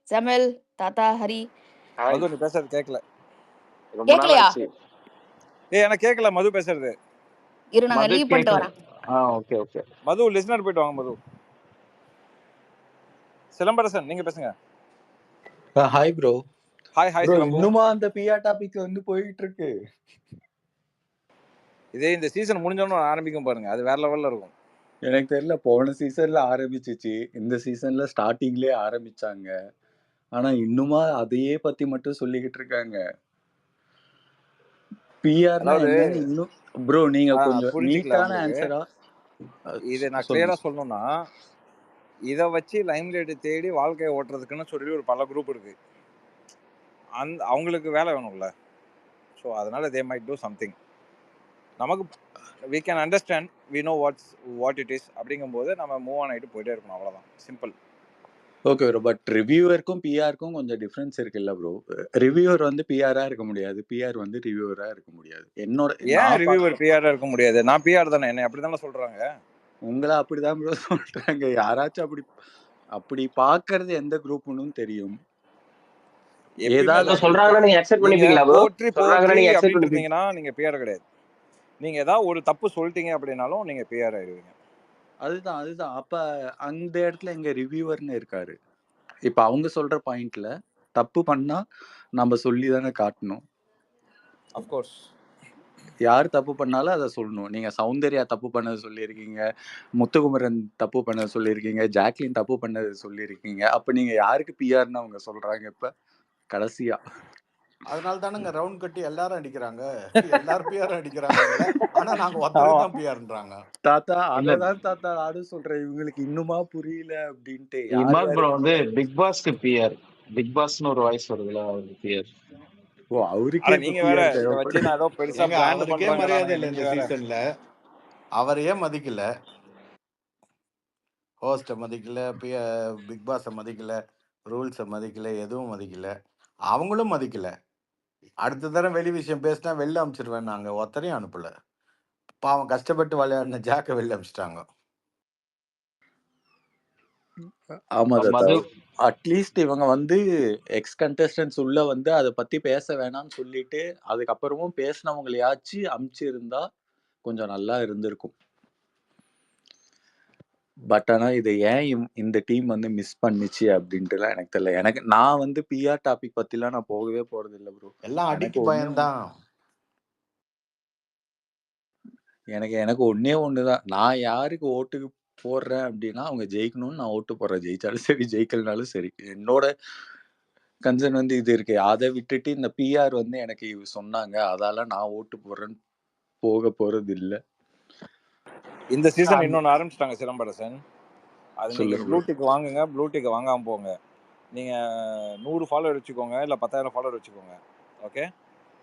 சமல், தாத்தா, ஹரி. ஹாய். மது நீ பேசுறது கேட்கல. ரொம்ப நாள் கேட்கலையா? ஆச்சு. எனக்கு கேட்கல மது பேசுறது. இரு நாங்க மது லீவ் பண்ணிட்டு கேட்கல. வரேன். Okay okay. மது லிசனர் போயிட்டு வாங்க. மது சிலம்பரசன் நீங்க பேசுங்க. Hi bro. Hi hi bro சிலம்பு. இன்னுமா அந்த பிஆர் டாபிக் வந்து போயிட்டு இருக்கு? இதே இந்த சீசன் முடிஞ்சோன்னு ஆரம்பிக்கும் பாருங்க, அது வேற லெவல்ல இருக்கும். எனக்கு தெரியல, போன சீசன்ல ஆரம்பிச்சிச்சு, இந்த சீசன்ல ஸ்டார்டிங்லயே ஆரம்பிச்சாங்க. ஆனா இன்னுமா அதையே பத்தி மட்டும் சொல்லிக்கிட்டு இருக்காங்க. பிஆர்னா அதாவது என்னன்னு இன்னும் ப்ரோ நீங்க கொஞ்சம் புரிஞ்சுக்கல நீட்டான உங்களுக்கு. ஆன்சரா இதை நான் சொல்லுங்க. கிளியரா சொல்லணும்னா, இதை வச்சு லைம்லைட் தேடி வாழ்க்கையை ஓட்டுறதுக்குன்னு சொல்லி ஒரு பல குரூப் இருக்கு. அவங்களுக்கு வேலை வேணும்ல. ஸோ அதனால தே மைட் டூ சம்திங். நமக்கு we can understand, we know what it is அப்படிங்கும்போது நம்ம மூவ் ஆன் ஆகிட்டு போயிட்டே இருக்கணும், அவ்வளோதான், சிம்பிள். ஓகே ப்ரோ, பட் ரிவ்யூவருக்கும் பிஆருக்கும் கொஞ்சம் டிஃப்ரென்ஸ் இருக்குல்ல ப்ரோ? ரிவ்யூவர் வந்து பிஆரா இருக்க முடியாது, பிஆர் வந்து ரிவ்யூவரா இருக்க முடியாது. என்னோட ஏன் ரிவ்யூவர் பிஆரா இருக்க முடியாது? நான் பிஆர் தானே, என்ன அப்படி தானே சொல்றாங்க. உங்களை அப்படிதான் ப்ரோ சொல்றாங்க. யாராச்சும் அப்படி பாக்குறது எந்த குரூப்னு தெரியும். ஏதாவது சொல்றாங்கன்னா நீங்க அக்செப்ட் பண்ணிப்பீங்களா ப்ரோ? சொல்றாங்கன்னா நீங்க அக்செப்ட் அப்படின்னு பண்ணிப்பீங்க? இருந்தீங்கன்னா நீங்க பிஆர் கிடையாது. நீங்க ஏதாவது ஒரு தப்பு சொல்லிட்டீங்க அப்படின்னாலும் நீங்க பிஆர் ஆயிடுவீங்க. அதுதான் அப்ப அந்த இடத்துல எங்க ரிவ்யூவர்னு இருக்காரு. இப்ப அவங்க சொல்ற பாயிண்ட்ல தப்பு பண்ணா நம்ம சொல்லி தானே காட்டணும். அஃப்கோர்ஸ் யார் தப்பு பண்ணாலும் அதை சொல்லணும். நீங்க சௌந்தர்யா தப்பு பண்ணது சொல்லியிருக்கீங்க, முத்துக்குமரன் தப்பு பண்ணது சொல்லியிருக்கீங்க, ஜாக்லின் தப்பு பண்ணது சொல்லியிருக்கீங்க. அப்ப நீங்க யாருக்கு பிஆர்னு அவங்க சொல்றாங்க இப்ப கடைசியா? அதனால தானங்க ரவுண்ட் கட்டி எல்லாரும் அடிக்கிறாங்க, எல்லாரும் பிஆர் அடிக்கிறாங்க. ஆனா நாங்க ஒருத்தருக்கு தான் பிஆர்ன்றாங்க. தாத்தா அததான் தாத்தா நானும் சொல்றேன், இவங்களுக்கு இன்னுமா புரியல அப்படின்ட்டு. இமாத் ப்ரோ வந்து பிக் பாஸ்க்கு பிஆர், பிக் பாஸ்னு ஒரு வாய்ஸ் வருதுல, அவருக்கு பிஆர். ஓ அவருக்கே நீங்க வேற இத வச்சு நான் ஏதோ பெருசா பிளான் அவருக்கே பண்றாங்க. மரியாதை இல்லை இந்த சீசன்ல. அவரையே மதிக்கல, ஹோஸ்ட மதிக்கல, பிக் பாஸை மதிக்கல, ரூல்ஸை மதிக்கல, எதுவும் மதிக்கல, அவங்களும் மதிக்கல. அடுத்த தடவை வெளி விஷயம் பேசினா வெளில அனுப்பிச்சிருவேன். நாங்க ஒருத்தரையும் அனுப்பல. பாவம் கஷ்டப்பட்டு விளையாடின ஜாக்க வெளில அனுப்பிச்சிட்டாங்க. ஆமா தாத்தா, அட்லீஸ்ட் இவங்க வந்து எக்ஸ் கண்டஸ்டன்ஸ் உள்ள வந்து அதை பத்தி பேச வேணாம்னு சொல்லிட்டு அதுக்கப்புறமும் பேசினவங்களையாச்சு அனுப்பிச்சிருந்தா கொஞ்சம் நல்லா இருந்திருக்கும். பட் ஆனா இதை ஏன் இந்த டீம் வந்து மிஸ் பண்ணிச்சு அப்படின்ட்டுலாம் எனக்கு தெரியல. நான் வந்து பிஆர் டாபிக் பத்திலாம் நான் போகவே போறது இல்லை ப்ரோ. எல்லாம் அடிக்கு பயம்தான். எனக்கு ஒன்னே ஒண்ணுதான், நான் யாருக்கு ஓட்டுக்கு போடுறேன் அப்படின்னா அவங்க ஜெயிக்கணும்னு நான் ஓட்டு போடுறேன். ஜெயிச்சாலும் சரி ஜெயிக்கலனாலும் சரி, என்னோட கன்சர்ன் வந்து இது இருக்கு. அதை விட்டுட்டு இந்த பிஆர் வந்து எனக்கு சொன்னாங்க அதால நான் ஓட்டு போடுறேன்னு போக போறது இல்லை. இந்த சீசன் இன்னொன்னு ஆரம்பிச்சிட்டாங்க சிலம்பரசன். அது நீங்க ப்ளூடிக் வாங்குங்க, ப்ளூடிக் வாங்காம போங்க. நீங்க 100 ஃபாலோவர் வச்சுக்கோங்க, இல்ல 10,000 ஃபாலோவர் வச்சுக்கோங்க. ஓகே,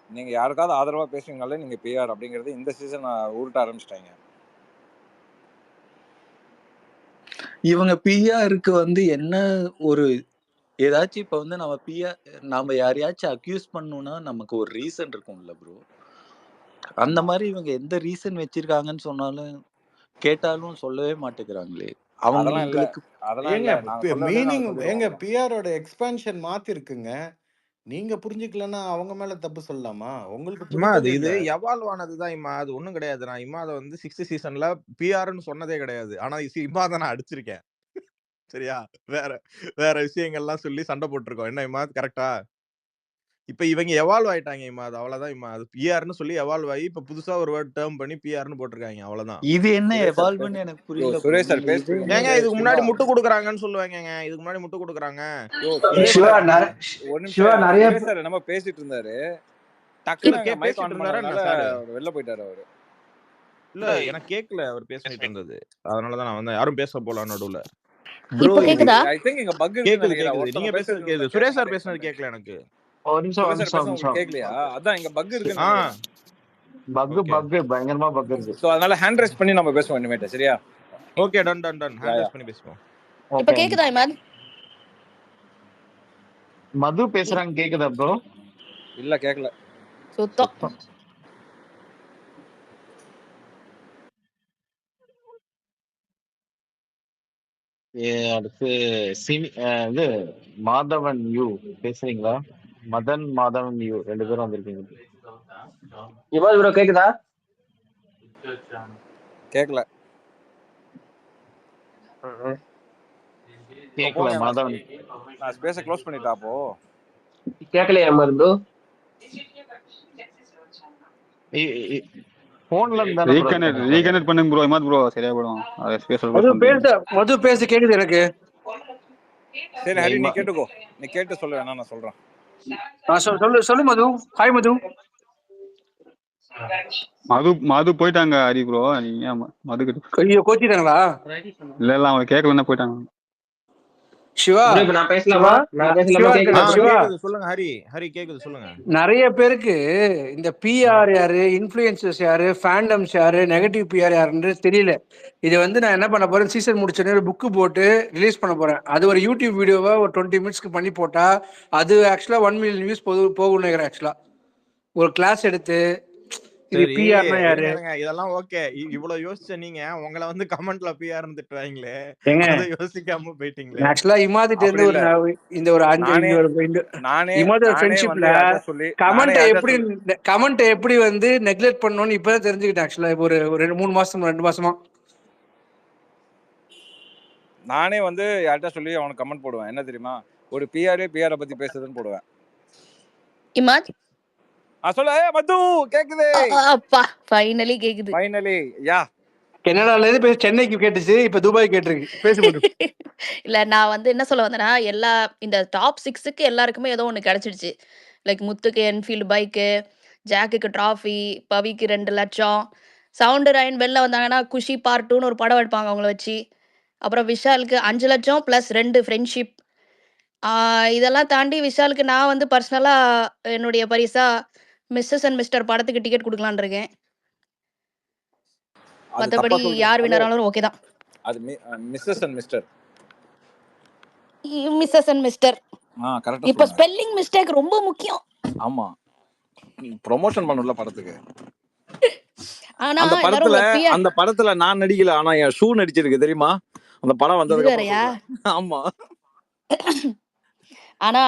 நீங்க யாருக்காவது ஆதரவா பேசுறீங்கனாலே நீங்க பிஆர் அப்படிங்கிறது இந்த சீசன் உருட்ட ஆரம்பிச்சிட்டாங்க. இவங்க பிஆருக்கு வந்து என்ன ஒரு ஏதாச்சும் இப்ப வந்து நம்ம யாரையாச்சும் அக்யூஸ் பண்ணணும்னா நமக்கு ஒரு ரீசன் இருக்கும்ல ப்ரோ. அந்த மாதிரி இவங்க எந்த ரீசன் வச்சிருக்காங்கன்னு சொன்னாலும் கேட்டாலும் சொல்லவே மாட்டேங்கிறாங்களே. அவங்களுக்கு மீனிங் எங்க பிஆரோட எக்ஸ்பான்ஷன் மாத்தி இருக்குங்க. நீங்க புரிஞ்சுக்கலன்னா அவங்க மேல தப்பு சொல்லலாமா? உங்களுக்கு இது எவால்வ் ஆனதுதான் இம்மா, அது ஒண்ணும் கிடையாது. நான் இம்மாத வந்து 6th சீசன்ல பிஆர்னு சொன்னதே கிடையாது. ஆனா இம்மாத நான் அடிச்சிருக்கேன். சரியா, வேற விஷயங்கள்லாம் சொல்லி சண்டை போட்டிருக்கோம். என்ன இம்மா கரெக்டா? இப்ப இவங்க எவால்வ் ஆயிட்டாங்க இம்மா, அது அவ்வளவுதான் இம்மா. அது பிஆர்னு சொல்லி எவால்வ் ஆகி இப்ப புதுசா ஒரு வேர்ட் டேர்ம் பண்ணி பிஆர்னு போட்டிருக்காங்க, அவ்வளவுதான். இது என்ன எவால்வ்னு எனக்கு புரியல. சுரேஷ் சார் பேசுறீங்க. ஏங்க இதுக்கு முன்னாடி முட்டு கொடுக்குறாங்கன்னு சொல்லுவாங்க. இதுக்கு முன்னாடி முட்டு கொடுக்குறாங்க. சுரேஷ் சார் நம்ம பேசிட்டு இருந்தாரு, டக்குனு மைக் ஆன் பண்ணாரு, வெளில போயிட்டாரு அவரு. இல்ல எனக்கு கேக்கல அவர் பேசிட்டு இருந்தது, அதனால தான் நான் வந்து யாரும் பேச போல நடுவுல. ப்ரோ கேக்குதா? ஐ திங்க் இங்க பக் கேக்குது. நீங்க பேசுறது கேக்குது. சுரேஷ் சார் பேசுறது கேக்கல எனக்கு. ஒரு நிமிஷம் கேக்கலையா? அதான் இங்க பக் இருக்கு. பக் பயங்கரமா பக் இருக்கு. சோ அதனால ஹேண்ட் ரைஸ் பண்ணி நம்ம பேசுவோம் இனிமேட்டு, சரியா? ஓகே, டன் ஹேண்ட் ரைஸ் பண்ணி பேசுவோம். இப்ப கேக்குதா இமாத்? மது பேசுறாங்க, கேக்குதா ப்ரோ? இல்ல கேட்கல. சுத்தம். சுத்தம். அடுத்து இது மாதவன் யூ பேசுறீங்களா? மதன் மாதவன் யூ 2 பேரும் வந்திருக்கீங்க. இமாத் ப்ரோ கேக்குதா? கேட்கல. கேட்கல மாதவன். நான் ஸ்பேஸை க்ளோஸ் பண்ணிட்டா அப்போ. கேட்கலையா இமாத் ப்ரோ? போன்ல இருந்தானே ரீகனெக்ட் பண்ணுங்க ப்ரோ. இமாத் ப்ரோ சரியா போடும். அதை ஸ்பேஸ் க்ளோஸ் மது பண்ணுங்க. மது பேச கேக்குது எனக்கு. சரி ஹரி நீ கேட்டுக்கோ. நீ கேட்டு சொல்லு வேணா நான் சொல்றேன். சொல்லு மது. ஹாய் மது. மது போயிட்டாங்க ஹரி ப்ரோ. நீங்க மது ஐயோ கோச்சிட்டாங்களா? இல்ல அவங்க கேட்கலன்னா போயிட்டாங்க. சிவா இப்ப நான் பேசலாமா? நான் பேசலாமா? சிவா சொல்லுங்க ஹரி கேக்குது சொல்லுங்க. நிறைய பேருக்கு இந்த பிஆர் யாரு, இன்ஃபுளுசர்ஸ் யாரு, ஃபேண்டம்ஸ் யாரு, நெகட்டிவ் பிஆர் யாருன்னு தெரியல. இது வந்து நான் என்ன பண்ண போறேன், சீசன் முடிச்சோடனே ஒரு புக்கு போட்டு ரிலீஸ் பண்ண போறேன். அது ஒரு யூடியூப் வீடியோவா ஒரு 20 மினிட்ஸ்க்கு பண்ணி போட்டா அது ஆக்சுவலா 1 மில்லியன் வியூஸ் போகும்னு நினைக்கிறேன். ஆக்சுவலா ஒரு கிளாஸ் எடுத்து இது பிஆர்னா யாரு இதெல்லாம் ஓகே. இவ்வளவு யோசிச்ச நீங்க உங்களை வந்து கமெண்ட்ல பிஆர்னு திட்டுவாங்களே, அதை யோசிக்காம போயிட்டீங்களே. ஆக்சுவலா இமாதிட்ட இருந்து ஒரு இந்த ஒரு இமாதி ஃப்ரெண்ட்ஷிப்ல கமெண்ட் எப்படி வந்து நெக்லெக்ட் பண்ணணும்னு இப்பதான் தெரிஞ்சுக்கிட்டேன். ஆக்சுவலா ஒரு 2 மாசமா நானே வந்து யார்கிட்ட சொல்லி அவனுக்கு கமெண்ட் போடுவேன். என்ன தெரியுமா, ஒரு பிஆரை பத்தி பேசுறதுன்னு போடுவேன். இமாத் சொல்ல மது கேக்குது. அப்பா ஃபைனலி கேக்குது. ஃபைனலி யா. கனடால இருந்து சென்னைக்கு கேட்டுச்சு, இப்ப துபாய் கேட்டிருக்கு. பேசும்போது இல்ல நான் வந்து என்ன சொல்ல வந்தேன்னா, எல்லா இந்த டாப் 6க்கு எல்லாருக்குமே ஏதோ ஒன்று கிடைச்சிடுச்சு. லைக் முத்துக்கு என்ஃபீல்டு பைக்கு, ஜாக்குக்கு டிராஃபி, பவிக்கு 2 லட்சம், சவுண்டு ராயன் வெளில வந்தாங்கன்னா குஷி பார்ட் 2ன்னு ஒரு படம் எடுப்பாங்க அவங்கள வச்சு. அப்புறம் விஷாலுக்கு 5 லட்சம் ப்ளஸ் 2 ஃப்ரெண்ட்ஷிப். இதெல்லாம் தாண்டி விஷாலுக்கு நான் வந்து பர்சனலா என்னுடைய பரிசா மிஸ்ஸஸ் அண்ட் மிஸ்டர் படத்துக்கு டிக்கெட் கொடுக்கலான்னு இருக்கேன். மற்றபடி யார் வினராலும் ஓகே தான். அது Mrs and Mr. Mrs and Mr. கரெக்ட்டா. இப்போ ஸ்பெல்லிங் மிஸ்டேக் ரொம்ப முக்கியம். ஆமா, ப்ரமோஷன் பண்ணனும்ல படத்துக்கு. ஆனா அந்த படத்துல நான் நடிக்கல, ஆனா என் ஷூ நடிச்சிருக்கு தெரியுமா அந்த படம் வந்ததுக்கு அப்புறம். ஆமா. ஆனா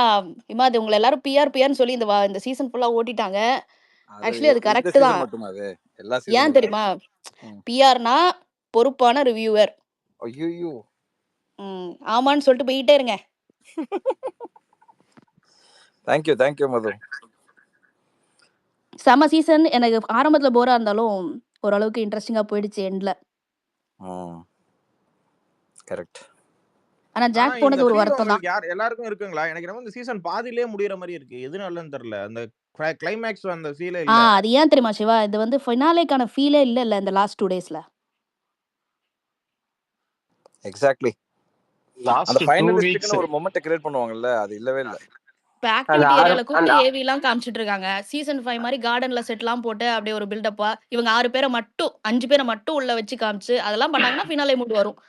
இமாது உங்களை எல்லாரும் பிஆர்னு சொல்லி இந்த சீசன் ஃபுல்லா ஓட்டிட்டாங்க. ஆக்சுவலி அது கரெக்ட் தான். ஏன் தெரியுமா, பிஆர்னா பொறுப்பான ரிவ்யூவர். ஐயோ ஆமான்னு சொல்லிட்டு போயிட்டே இருங்க. தேங்க்யூ மது. செம சீசன். எனக்கு ஆரம்பத்துல போரா இருந்தாலும் ஓரளவுக்கு இன்ட்ரெஸ்டிங்கா போயிடுச்சு எண்ட்ல. கரெக்ட். ஆனா ஜாக் போனது ஒரு வருத்தம் தான். எல்லாருக்கும் இருக்குங்களா? எனக்கு ரொம்ப இந்த சீசன் பாதியிலே முடியற மாதிரி இருக்கு. எதுனாலன்னு தெரியல. அந்த கிளைமாக்ஸ் அந்த ஃபீலே இல்ல. அது ஏன் தெரியுமா சிவா, இது வந்து ஃபினாலேக்கான ஃபீலே இல்ல இந்த லாஸ்ட் 2 டேஸ்ல. எக்ஸாக்ட்லி. லாஸ்ட் 2 வீக்ஸ் ஒரு மொமெண்ட் கிரியேட் பண்ணுவாங்கல்ல, அது இல்லவே இல்ல. ஆக்டிவிட்டி ஏரியால கூப்பிட்டு ஏவிலாம் காமிச்சிட்டு இருக்காங்க. சீசன் 5 மாதிரி கார்டன்ல செட்லாம் போட்டு அப்படியே ஒரு பில்டப்பா இவங்க 5 பேரை மட்டும் உள்ள வச்சு காமிச்சு அதெல்லாம் பண்ணாங்கன்னா ஃபினாலே மூட் வரும்.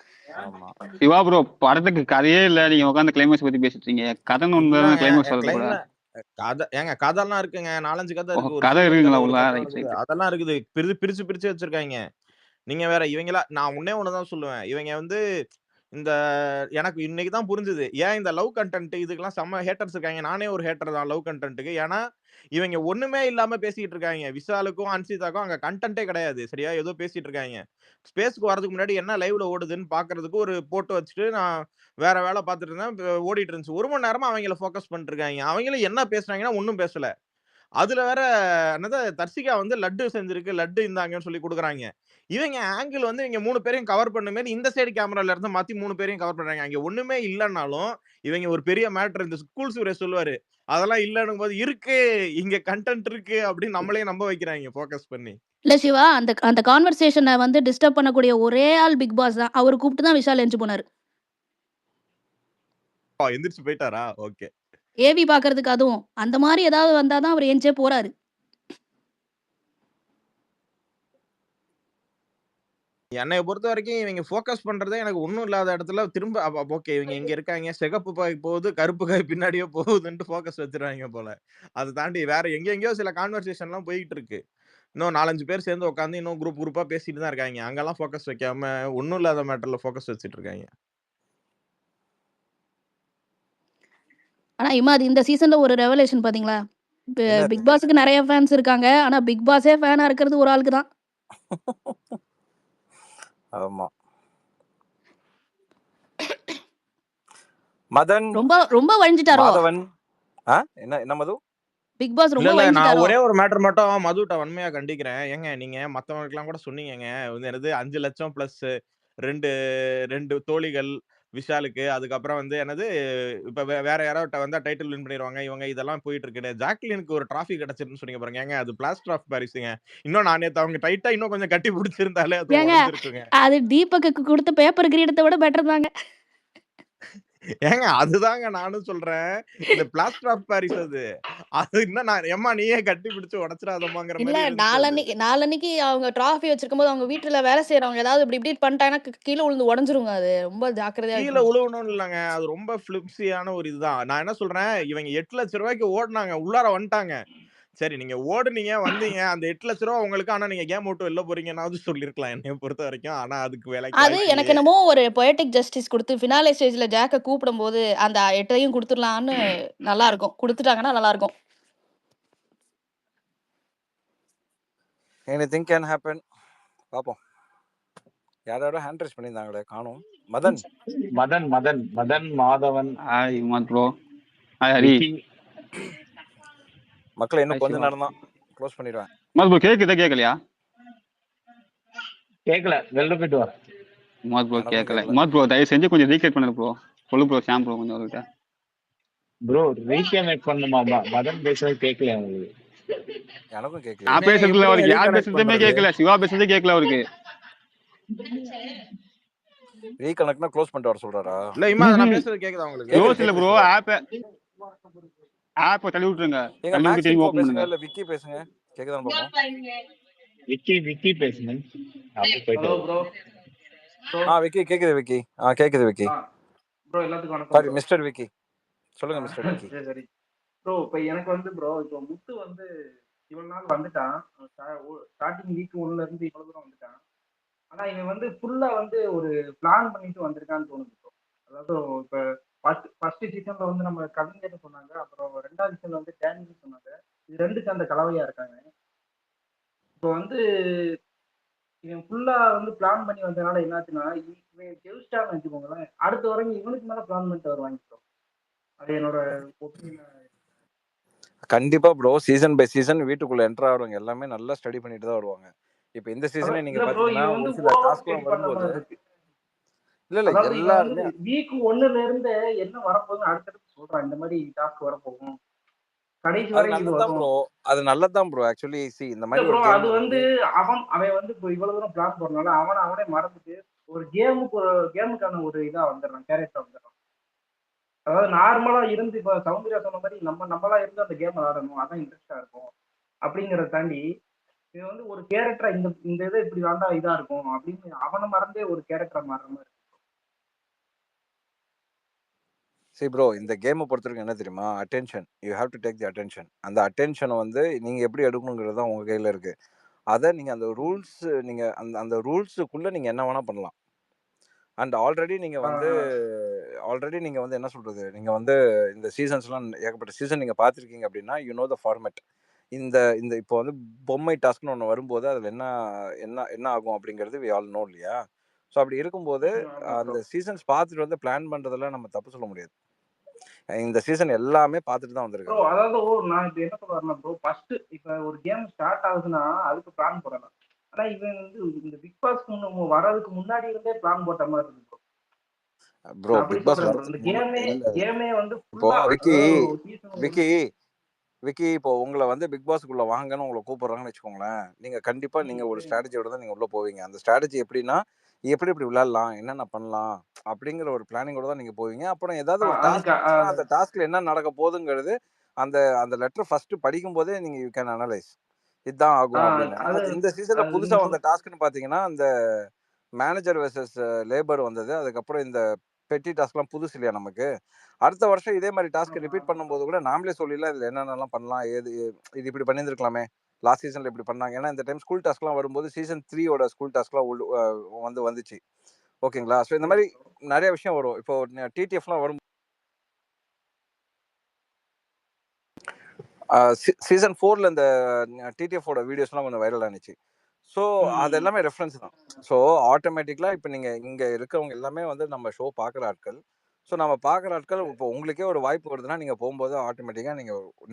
சிவா ப்ரோ படத்துக்கு கதையே இல்ல, நீங்க உட்கார்ந்து கிளைமாக்ஸ் பத்தி பேசிட்டு இருக்கீங்க. கதை ஒண்ணு கிளைமாக்ஸ் வரது கூட. கதைலாம் இருக்குங்க. 4-5 கதை இருக்கு. கதை இருக்குங்களா உள்ள? அதெல்லாம் இருக்குது. பிரிச்சு வச்சிருக்காங்க. நீங்க வேற இவங்களா. நான் ஒண்ணேதான் சொல்லுவேன். இவங்க வந்து இந்த எனக்கு இன்னைக்கு தான் புரிஞ்சுது ஏன் இந்த லவ் கண்டென்ட் இதுக்கெல்லாம் செம்ம ஹேட்டர்ஸ் இருக்காங்க. நானே ஒரு ஹேட்டர் தான் லவ் கண்டென்ட்டுக்கு. ஏன்னா இவங்க ஒண்ணுமே இல்லாம பேசிட்டு இருக்காங்க. விஷாலுக்கும் அன்சிதாக்கும் அங்க கண்டென்ட்டே கிடையாது. சரியா ஏதோ பேசிட்டு இருக்காங்க. ஸ்பேஸ்க்கு வரதுக்கு முன்னாடி என்ன லைவ்ல ஓடுதுன்னு பாக்குறதுக்கு ஒரு போட்டோ வச்சுட்டு நான் வேற வேலை பார்த்துட்டு இருந்தேன். ஓடிட்டு இருந்துச்சு. 1 மணி நேரமா அவங்கள ஃபோக்கஸ் பண்ணிட்டு இருக்காங்க. அவங்களும் என்ன பேசுறாங்கன்னா ஒன்னும் பேசல. அதுல வேற என்னது தர்சிகா வந்து லட்டு செஞ்சிருக்கு, லட்டு இந்தாங்கன்னு சொல்லி கொடுக்குறாங்க. இவங்க ஆங்கிள் வந்து இவங்க 3 பேரையும் கவர் பண்ண மாதிரி இந்த சைடு கேமரால இருந்து மாத்தி 3 பேரையும் கவர் பண்றாங்க. அங்க ஒண்ணுமே இல்லைன்னாலும் இவங்க ஒரு பெரிய மேட்டர் இந்த ஸ்கூல் சூரிய சொல்லுவாரு, அதெல்லாம் இல்லைன்னும் போது இருக்கு இங்க கண்டென்ட் இருக்கு அப்படின்னு நம்மளே நம்ப வைக்கிறாங்க ஃபோக்கஸ் பண்ணி. இல்ல சிவா, அந்த கான்வர்சேஷனை வந்து டிஸ்டர்ப் பண்ணக்கூடிய ஒரே ஆள் பிக் பாஸ் தான். அவர் கூப்பிட்டு தான் விஷால் எஞ்சி போனாரு. எந்திரிச்சு போயிட்டாரா? ஓகே. ஏவி பாக்குறதுக்கு அதுவும் அந்த மாதிரி ஏதாவது வந்தாதான் அவர் எஞ்சே போறாரு. என்னைய பொறுத்த வரைக்கும் இவங்க ஃபோக்கஸ் பண்றதே எனக்கு ஒண்ணும் இல்லாத இடத்துல திரும்ப ஓகே இவங்க இங்க இருக்காங்க, சிகப்பு காய் போகுது, கருப்பு காய் பின்னாடியே போகுதுன்ட்டு ஃபோக்கஸ் வச்சிருவாங்க போல. அதை தாண்டி வேற எங்கெங்கேயோ சில கான்வர்சேஷன்லாம் போயிட்டு இருக்கு. இன்னும் 4-5 பேர் சேர்ந்து உட்காந்து இன்னும் குரூப்பா பேசிட்டு தான் இருக்காங்க. அங்கெல்லாம் ஃபோக்கஸ் வைக்காம ஒண்ணும் இல்லாத மேட்டர்ல ஃபோக்கஸ் வச்சிட்டு இருக்காங்க. ஆனா இமாத் இந்த சீசன்ல ஒரு ரெவலேஷன் பாத்தீங்களா? என்னது? பிக் பாஸ்க்கு நிறைய ஃபேன்ஸ் இருக்காங்க. ஆனா பிக் பாஸே ஃபேனா இருக்கிறது ஒரு ஆளுக்கு தான். ஆமா. மதன் ரொம்ப ரொம்ப வழிஞ்சிட்டாரோ? மாதவன் என்ன மது? பிக் பாஸ் இல்ல ரொம்ப இல்ல நான் வழிஞ்சிட்டாரோ? ஒரே ஒரு மேட்டர் மட்டும் மதுட்ட வன்மையா கண்டிக்கிறேன். ஏங்க நீங்க மத்தவங்களுக்கெல்லாம் கூட சொன்னீங்கங்க என்னது 5 லட்சம் பிளஸ் 2 தோழிகள் விஷாலுக்கு, அதுக்கப்புறம் வந்து என்னது இப்ப வேற யாராவது வந்தா டைட்டில் வின் பண்ணிடுவாங்க இவங்க, இதெல்லாம் போயிட்டு இருக்கு. ஜாக்லினுக்கு ஒரு டிராஃபி கிடைச்சிருன்னு சொன்னீங்க பாருங்க. ஏங்க அது பிளாஸ்டர் ஆஃப் பாரிஸ்ங்க. இன்னும் நான் நேத்து அவங்க டைட்டா இன்னும் கொஞ்சம் கட்டி பிடிச்சிருந்தாலே அது ஏங்க உடஞ்சிருக்குங்க. அது தீபக்கு கொடுத்த பேப்பர் கிரீடத்தை விட பெட்டர் தாங்க. ஏங்க அதுதாங்க நானும் சொல்றேன். இந்த பிளாஸ்டர் ஆஃப் பாரிஸ் அது இன்னும் நான் எம்மா நீயே கட்டி பிடிச்சு உடைச்சிடாதம்மாங்கிற இல்ல மாதிரி இருந்துச்சு அது. நாளன்னைக்கு அவங்க டிராஃபி வச்சிருக்கும் போது அவங்க வீட்டுல வேலை செய்யறவங்க ஏதாவது இப்படி இப்படி பண்ணிட்டாங்கன்னா கீழே விழுந்து உடஞ்சிருங்க. அது ரொம்ப ஜாக்கிரதையா கீழே இருக்கணும். உழுவணும்னு இல்லைங்க, அது ரொம்ப பிளிப்ஸியான ஒரு இதுதான். நான் என்ன சொல்றேன், இவங்க 8 லட்சம் ரூபாய்க்கு ஓடுனாங்க, உள்ளார வந்துட்டாங்க. சரி நீங்க ஓடுனீங்க வந்தீங்க, அந்த 8 லட்சம் ரூபா உங்களுக்கு, ஆனா நீங்க கேம் விட்டு வெளில போறீங்கன்னாவது சொல்லிருக்கலாம் என்னைய பொறுத்த வரைக்கும். ஆனா அதுக்கு வேலைக்கு அது வாய்ப்பு எனக்கு இல்லையே. என்னமோ ஒரு பொயட்டிக் ஜஸ்டிஸ் கொடுத்து ஃபினாலே ஸ்டேஜ்ல ஜாக்க கூப்பிடும் போது அந்த 8ஐயும் கொடுத்துடலான்னு நல்லா இருக்கும். கொடுத்துட்டாங்கன்னா நல்லா இருக்கும். Anything can happen. பாப்போம். யாரோட ஹேண்ட் ரைஸ் பண்ணியிருந்தாங்களே காணோம். Madan Madan Madan Madan Madhavan hi Imad bro. Hi Hari. Vicky. மக்களை இன்னும் ஹாய் கொஞ்ச சிவா. நேரம் தான் க்ளோஸ் பண்ணிடுவேன். இமாத் ப்ரோ கேக்குதா கேட்கலையா? கேட்கல, வெளில போயிட்டு வா. இமாத் ப்ரோ எனக்கும் கேட்கல. கேட்கல. இமாத் ப்ரோ தயவு செஞ்சு கொஞ்சம் ரீகேட் பண்ணுங்க ப்ரோ. சொல்லு ப்ரோ ஷாம் ப்ரோ கொஞ்சம் அவர்கிட்ட. ப்ரோ ரீகனெக்ட் பண்ணுமா? மதன் பேசுறது கேட்கல உங்களுக்கு. எனக்கும் கேட்கல. நான் பேசுறதுல எப்படி அவருக்கு யார் ரீகனெக்ட் பேசுறதுமே பண்றது? கேட்கல. சிவா பேசுறதே கேட்கல அவருக்கு. ரீகனெக்ட்னா க்ளோஸ் பண்ணிட்டு வர சொல்றாரா? இல்ல இம்மா நான் பேசுறது கேக்குதா உங்களுக்கு? க்ளோஸ் இல்ல கேக்குது ப்ரோ. சிவா. ஆப்பை தள்ளி விட்டுருங்க. எங்க தள்ளி விட்டு மேக்ஸ் திரும்பி இன்ஃபோ ஓப்பன் பேசுங்க, பண்ணுங்க. இல்ல விக்கி பேசுங்க. கேக்குதான்னு பாப்போம். விக்கி பேசுங்க. அப்படி போயிட்டு ஹலோ வரும். ப்ரோ. விக்கி கேக்குது விக்கி. கேக்குது விக்கி. ப்ரோ எல்லாத்துக்கும் வணக்கம் சாரி ப்ரோ. மிஸ்டர் விக்கி. சொல்லுங்க மிஸ்டர் விக்கி. சரி சரி ப்ரோ. இப்போ எனக்கு வந்து ப்ரோ இப்போ முத்து வந்து இவ்வளவு நாள் வந்துட்டான். ஸ்டார்டிங் வீக் 1ல இருந்து இவ்வளவு தூரம் வந்துட்டான். ஆனா இவன் வந்து ஃபுல்லா வந்து ஒரு பிளான் பண்ணிட்டு வந்திருக்கான்னு தோணுது ப்ரோ. அதாவது இப்போ ஃபர்ஸ்ட் சீசன்ல வந்து நம்ம கவிஞர்னு சொன்னாங்க, அப்புறம் 2வது சீசன்ல வந்து டேனின்னு சொன்னாங்க. இது 2 சேர்ந்த கலவையா இருக்காங்க. இப்போ வந்து இவன் ஃபுல்லா வந்து பிளான் பண்ணி வந்ததுனால என்னாச்சுன்னா இவன் ஜெயிச்சிட்டான்னு வச்சுக்கோங்களேன், அடுத்த வரைக்கும் இவனுக்கு மேல பிளான் பண்ணிட்டு வருவாங்க ப்ரோ. அது என்னோட ஒப்பீனியன். கண்டிப்பா ப்ரோ. சீசன் பை சீசன் வீட்டுக்குள்ள என்டர் ஆகிறவங்க எல்லாமே நல்லா ஸ்டடி பண்ணிட்டு தான் வருவாங்க. இப்போ இந்த சீசனே நீங்க இல்ல ப்ரோ, பாத்தீங்கன்னா இவன் ஒரு வந்து சில ஓவர் டாஸ்க்லாம் ஸ்டடி பண்ண வரும்போது மாதிரி இருக்கு. இல்ல அதாவது இவன் வந்து எல்லாருமே வீக் 1ல இருந்து என்ன வரப்போகுதுன்னு அடுத்தடுத்து சொல்றான். இந்த மாதிரி டாஸ்க் வரப்போகும், கடைசி அது வரை இது நல்லதுதான் வரும். ப்ரோ. அது நல்லதுதான் ப்ரோ. ஆக்சுவலி இந்த இல்ல மாதிரி ப்ரோ, ஒரு அது கேம்ல வந்து வந்து அவன் வந்து இப்போ இவ்வளவு தூரம் பிளான் போறதுனால அவனே மறந்துட்டு ஒரு கேமுக்கான ஒரு இதா வந்துடுறான், கேரக்டர் வந்துடுறான். அதாவது நார்மலா இருந்து இப்போ சௌந்தர்யா சொன்ன மாதிரி நம்மளா இருந்து அந்த கேம் விளாடணும், அதான் இன்ட்ரெஸ்டா இருக்கும் அப்படிங்கிறத தாண்டி இது வந்து ஒரு கேரக்டரா இந்த இதை இப்படி தாண்டா இதா இருக்கும் அப்படின்னு அவனை மறந்தே ஒரு கேரக்டரா மாறுற மாதிரி. சரி ப்ரோ, இந்த கேமை பொறுத்த வரைக்கும் என்ன தெரியுமா? Attention. You have to take the attention. அந்த அட்டென்ஷனை வந்து நீங்க எப்படி எடுக்கணுங்கிறது தான் உங்க கையில இருக்கு. அதை நீங்க அந்த ரூல்ஸ் நீங்க அந்த அந்த ரூல்ஸுக்குள்ள நீங்க என்ன வேணா பண்ணலாம். அண்ட் ஆல்ரெடி நீங்க வந்து என்ன சொல்றது, நீங்க வந்து இந்த சீசன்ஸ்லாம் ஏகப்பட்ட சீசன் நீங்க பார்த்துருக்கீங்க அப்படின்னா யூ நோ த ஃபார்மேட். இந்த இந்த இப்போ வந்து பொம்மை டாஸ்க்னு ஒன்று வரும்போது அதில் என்ன என்ன என்ன ஆகும் அப்படிங்கிறது வி ஆல் நோ இல்லையா? ஸோ அப்படி இருக்கும்போது அந்த சீசன்ஸ் பார்த்துட்டு வந்து பிளான் பண்றதுல நம்ம தப்பு சொல்ல முடியாது. இந்த சீசன் எல்லாமே பார்த்துட்டு தான் ப்ரோ வந்திருக்காங்க. அதாவது நான் இப்போ என்ன சொல்ல வரேன்னா ப்ரோ, ஃபர்ஸ்ட் இப்போ ஒரு கேம் ஸ்டார்ட் ஆகுதுன்னா அதுக்கு பிளான் போடலாம். ஆனா இவன் வந்து இந்த பிக் பாஸ் வர்றதுக்கு முன்னாடி இருந்தே பிளான் போட்ட மாதிரி இருக்கு ப்ரோ. ப்ரோ அப்படி பிக் பாஸ் சொல்றேன் ப்ரோ. இந்த வரதுக்கு முன்னாடி இல்ல. கேமே வந்து இப்போ ஃபுல்லா விக்கி இப்போ உங்களை வந்து பிக் பாஸ்க்குள்ள வாங்கன்னு உங்களை கூப்பிடுறாங்கன்னு வச்சுக்கோங்களேன். நீங்க கண்டிப்பா நீங்க ஒரு ஸ்ட்ராட்டஜியோட தான் நீங்க உள்ள போவீங்க. அந்த ஸ்ட்ராட்டஜி எப்படின்னா எப்படி எப்படி விளையாடலாம், என்னென்ன பண்ணலாம் அப்படிங்கிற ஒரு பிளானிங்கோட தான் நீங்க போவீங்க. அப்புறம் ஏதாவது ஒரு டாஸ்க் வந்துச்சுன்னா அந்த டாஸ்க்ல என்ன நடக்க போகுதுங்கிறது அந்த அந்த லெட்டர் ஃபர்ஸ்ட் படிக்கும் போதே நீங்க யூ கேன் அனலைஸ் இதுதான் ஆகும் அப்படின்னு. இந்த சீசன்ல புதுசா வந்த டாஸ்க்னு பாத்தீங்கன்னா அந்த மேனேஜர் வெர்சஸ் லேபர் வந்தது. அதுக்கப்புறம் இந்த பெட்டி டாஸ்க்லாம் புதுசு இல்லையா நமக்கு. அடுத்த வருஷம் இதே மாதிரி டாஸ்க் ரிப்பீட் பண்ணும்போது கூட நாமளே சொல்லிடலாம் இதில் என்னென்னலாம் பண்ணலாம், இது இப்படி பண்ணியிருந்துருக்கலாமே, லாஸ்ட் சீசனில் இப்படி பண்ணாங்க. ஏன்னா இந்த டைம் ஸ்கூல் டாஸ்க்லாம் வரும்போது சீசன் 3 ஸ்கூல் டாஸ்க்லாம் வந்துச்சு. ஓகேங்களா. ஸோ இந்த மாதிரி நிறைய விஷயம் வரும். இப்போ டிடிஎஃப்லாம் வரும். சீசன் 4ல் இந்த டிடிஎஃபோட வீடியோஸ்லாம் கொஞ்சம் வைரல் ஆனிச்சு. ஸோ அது எல்லாமே ரெஃபரன்ஸ் தான். ஸோ ஆட்டோமேட்டிக்கலாக இப்போ நீங்கள் இங்கே இருக்கிறவங்க எல்லாமே வந்து நம்ம ஷோ பார்க்குற ஆட்கள். ஸோ நம்ம பார்க்குற ஆட்கள் இப்போ உங்களுக்கே ஒரு வாய்ப்பு வருதுன்னா நீங்கள் போகும்போது ஆட்டோமேட்டிக்காக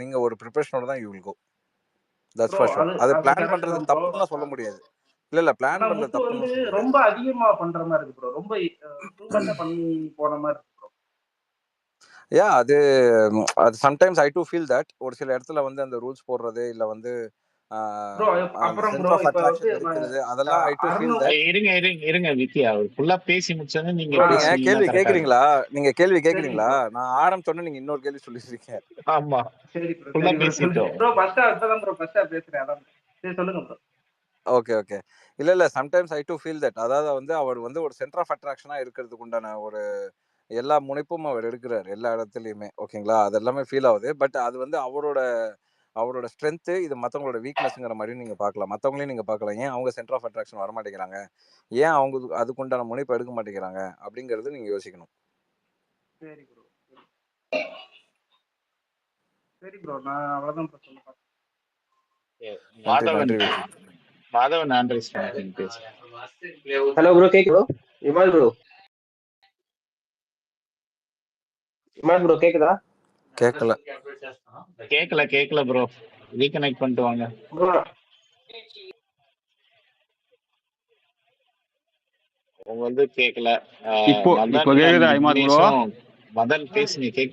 நீங்கள் ஒரு ப்ரிப்பரேஷனோட தான் you will go. That's for sure. அது பிளான் பண்ணுறது தப்புன்னு சொல்ல முடியாது. இல்லை பிளான் பண்ணுறது தப்புன்னு வந்து ரொம்ப அதிகமா பண்ற மாதிரி இருக்கு ப்ரோ. ரொம்ப பண்ணி போன மாதிரி இருக்கு ப்ரோ. அது sometimes I to feel that ஒரு சில இடத்துல வந்து அந்த ரூல்ஸ் போடுறது இல்லை வந்து அதெல்லாம் ஐ டு ஃபீல் தட். இருங்க விக்கி, அவர் ஃபுல்லா பேசி முடிச்சோனே நீங்க கேள்வி கேக்குறீங்களா? நீங்க கேள்வி கேக்குறீங்களா? நான் ஆரம்பிச்சோன்னே நீங்க இன்னொரு கேள்வி சொல்லிருக்கீங்க. ஆமா, சரி ஃபுல்லா பேசிட்டோம் ப்ரோ. ஃபர்ஸ்டா பேசுறேன். அதான் சரி, சொல்லுங்க ப்ரோ. ஓகே. இல்ல sometimes I to feel that. அதாவது வந்து அவர் வந்து ஒரு சென்டர் ஆஃப் அட்ராக்ஷனா இருக்கிறதுக்கு உண்டான ஒரு எல்லா முனைப்பும் அவர் எடுக்கிறாரு எல்லா இடத்துலயுமே. ஓகேங்களா. அது எல்லாமே ஃபீல் ஆகுது. பட் அது வந்து அவரோட ஸ்ட்ரென்த்து, இது மற்றவங்களோட வீக்னஸ்ங்கிற மாதிரி நீங்க பார்க்கலாம். மற்றவங்களையும் நீங்க பார்க்கலாம். ஏன் அவங்க சென்டர் ஆஃப் அட்ராக்ஷன் வர மாட்டேங்கிறாங்க, ஏன் அவங்க அதுக்குண்டான முனைப்பு எடுக்க மாட்டேங்கிறாங்க அப்படிங்கிறது நீங்க யோசிக்கணும். சரி ப்ரோ. சரி ப்ரோ, நான் அவ்வளவுதான் ப்ரோ சொல்ல பார்த்தேன். மாதவன் ஆண்ட்ரஸ் பேசு. ஹலோ ப்ரோ, கேக்குதா? இமால் ப்ரோ, கேக்குதா? கேக்கல ப்ரோ. ரீகனெக்ட் பண்ணிட்டு வாங்க. அவங்க வந்து கேக்கல. இப்போ கேக்குதா இமாத் ப்ரோ? மதன் பேசுங்க.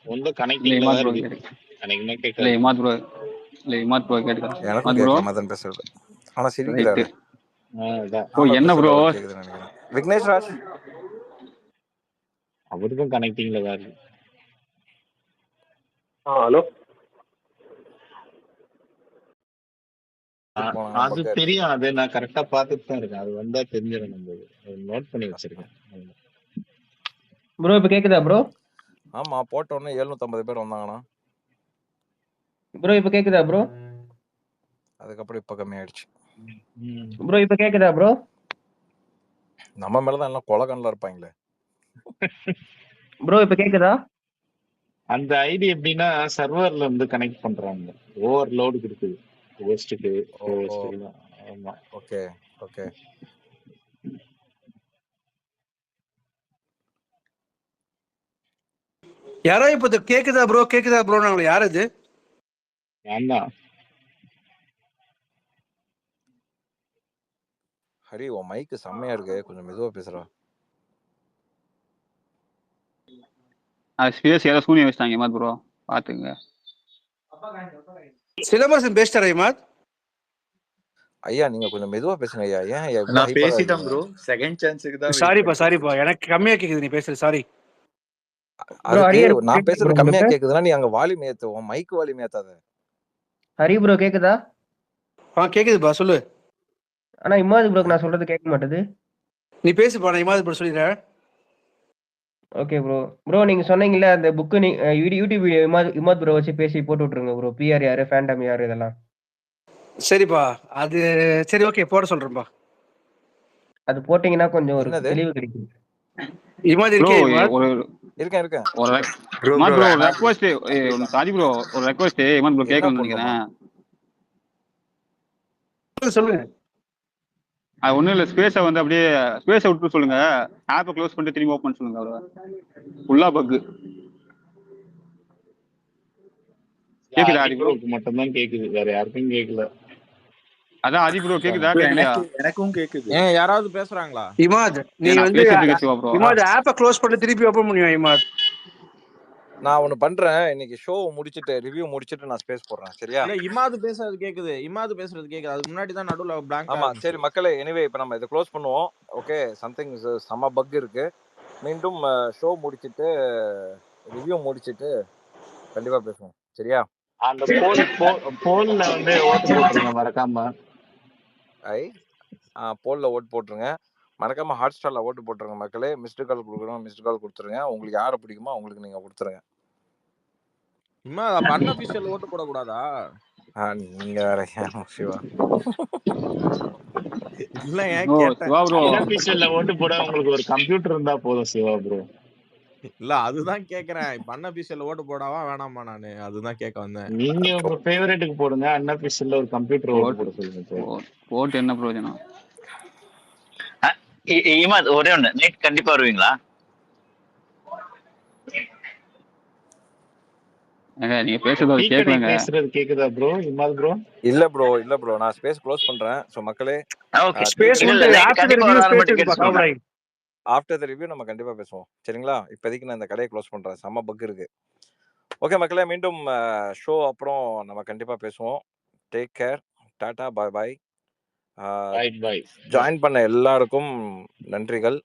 வந்து கனெக்டிங்ல தான் இருக்கு. கனெக்ட்னே கேக்கல. இமாத் ப்ரோ கேக்குதா? எனக்கும் கேக்கல மதன் பேசுறது. ஆனா சிரிக்கிறாரு. என்ன ப்ரோ? கேக்குதுன்னு நினைக்கிறேன். விக்னேஷ் ராஜ் அவருக்கும் கனெக்டிங்ல தான் இருக்கு. ஹலோ, அது தெரியும். அது நான் கரெக்டா பாத்துட்டு தான் இருக்கேன். அது வந்தா தெரிஞ்சிடும். நம்ம நோட் பண்ணி வச்சிருக்கேன் ப்ரோ. இப்ப கேக்குதா ப்ரோ? ஆமா, போட்ட உடனே 750 பேர் வந்தாங்கண்ணா ப்ரோ. இப்ப கேக்குதா ப்ரோ? அதுக்கப்புறம் இப்ப கம்மியாயிடுச்சு ப்ரோ. இப்ப கேக்குதா ப்ரோ? நம்ம மேலதான் எல்லாம் கொலகன்ல இருப்பாங்களே ப்ரோ. இப்ப கேக்குதா? அந்த ஐடி எப்படின்னா சர்வர்ல இருந்து கனெக்ட் பண்றாங்க. ஓவர்லோடு இருக்குது ஹோஸ்டுக்கு. ஆமா, ஓகே. யாரோ இப்ப கேக்குதா ப்ரோ நாங்கள யார் இது? ஹரி, உன் மைக்கு செம்மையா இருக்கு, கொஞ்சம் மெதுவா பேசுறா. ஸ்பேஸ் யாரோ சூனியம் வச்சிட்டாங்க இமாத் ப்ரோ, பாத்துங்க. சிலபஸ் பேஸ்டர் இமாத் ஐயா, நீங்க கொஞ்சம் மெதுவா பேசுங்க ஐயா. ஏன் ஐயா இவ்வளவு நான் ஹைப்பரா பேசிட்டேன் இருக்கீங்க? ப்ரோ. செகண்ட் சான்ஸ்க்கு தான் சாரிப்பா எனக்கு கம்மியா கேக்குது நீ பேசுறது. சாரி. அதுக்கு நான் பேசுறது கம்மியா கேக்குதுன்னா நீ அங்க வால்யூம் ஏத்து, உன் மைக் வால்யூம் ஏத்தாத. ஹரி ப்ரோ கேக்குதா? கேக்குதுப்பா, சொல்லு. ஆனா இமாத் ப்ரோ நான் சொல்றது கேட்க மாட்டேது. நீ பேசுப்பா, நான் இமாத் ப்ரோ சொல்லிடுறேன். Okay bro. நீங்க சொன்னீங்கல்ல அந்த book YouTube video Imad bro வச்சு பேசி போட்டு விட்டுருங்க ப்ரோ. பிஆர் யாரு, ஃபேண்டம் யாரு, இதெல்லாம். சரிப்பா, அது சரி, ஓகே, போட சொல்றேன்பா. அது போட்டீங்கன்னா கொஞ்சம் ஒரு தெளிவு கிடைக்கும். இமாத் இருக்கே? இருக்கேன். ஒரு ரெக்வெஸ்ட், சாரி ப்ரோ, ஒரு ரெக்வெஸ்ட் இமாத் ப்ரோ கேட்கணும்னு நினைக்கிறேன். சொல்லுங்க. அது ஒன்றும் இல்லை, ஸ்பேஸை வந்து அப்படியே ஸ்பேஸை விட்டு சொல்லுங்க. ஆப்பை க்ளோஸ் பண்ணிட்டு திரும்பி ஓப்பன் சொல்லுங்க. அவ்வளோ ஃபுல்லா பக்கு. கேக்குதா ஆதி ப்ரோ? மட்டும் தான் கேக்குது, வேற யாருக்கும் கேட்கல. அதான் ஆதி ப்ரோ கேக்குதா? கேட்கலையா? எனக்கும் கேக்குது. யாராவது பேசுறாங்களா? இமாத், நீ வந்து இமாத் ஆப்பை க்ளோஸ் பண்ணிட்டு திருப்பி ஓப்பன் பண்ணுவீங்க இமாத். நான் ஒண்ணு பண்றேன். இன்னைக்கு ஷோ முடிச்சிட்டு ரிவ்யூ முடிச்சிட்டு நான் ஸ்பேஸ் போடுறேன். சரியா? இல்ல, இமாது பேசுறது கேக்குது. அதுக்கு முன்னாடி தான் நடுவுல பிளாங்க். ஆமா, சரி மக்களே, எனிவே இப்போ நம்ம இதை க்ளோஸ் பண்ணுவோம். ஓகே, சம்திங் சம பக் இருக்கு. மீண்டும் ஷோ முடிச்சிட்டு ரிவ்யூ முடிச்சிட்டு கண்டிப்பா பேசுவோம். சரியா? அந்த போல்ல வந்து ஓட்டு போட்டுருங்க மறக்காம. போல்ல ஓட்டு போட்டுருங்க. மறக்காம ஹாட் ஸ்டார்ல ஓட்டு போட்டுருங்க மக்களே. மிஸ்டு கால் கொடுக்குறோம், மிஸ்டு கால் கொடுத்துருங்க. உங்களுக்கு யாரை பிடிக்குமோ அவங்களுக்கு நீங்க கொடுத்துருங்க. இம்மா அன்அபிஷியல் ஓட்டு போடக்கூடாதா? நீங்க வேற சிவா. இல்லைங்க ப்ரோ கேட்டேன். சிவா ப்ரோ அன்அபிஷியல்ல ஓட்டு போட உங்களுக்கு ஒரு கம்ப்யூட்டர் இருந்தா போதும் சிவா ப்ரோ. இல்ல அதுதான் கேக்குறேன். இப்ப அன்அபிஷியல் ஓட்டு போடாவா வேணாமா நானு? அதுதான் கேட்க வந்தேன். நீங்க உங்க ஃபேவரட்டுக்கு போடுங்க. அன்அபிஷியல்ல ஒரு கம்ப்யூட்டர் ஓட்டு போட சொல்லுங்க bro. ஓட்டு என்ன பிரயோஜனம்? இமாத் ஒரே ஒண்ணு, நைட் கண்டிப்பா வருவீங்களா? நீங்க பேசுறது டீ கடை கேட்கலங்க. பேசுறது கேக்குதா ப்ரோ? இமாத் ப்ரோ இல்ல ப்ரோ நான் ஸ்பேஸ் க்ளோஸ் பண்றேன். சோ மக்களே ஓகே ஸ்பேஸ் இல்ல வந்து நைட் ஆஃப்டர் கண்டிப்பா ரிவ்யூ வராது ஸ்பேஸ் மட்டும் இருக்குப்பா, கேட்டுக்கோங்க. கவலை. ஆஃப்டர் த ரிவ்யூ நம்ம கண்டிப்பா பேசுவோம். சரிங்களா? இப்போதைக்கு நான் இந்த கடையை க்ளோஸ் பண்றேன். செம்ம பக் இருக்கு. ஓகே மக்களே, மீண்டும் ஷோ அப்புறம் நம்ம கண்டிப்பா பேசுவோம். Take care, tata, bye bye. Bye bye. Join பண்ண எல்லாருக்கும் நன்றிகள்.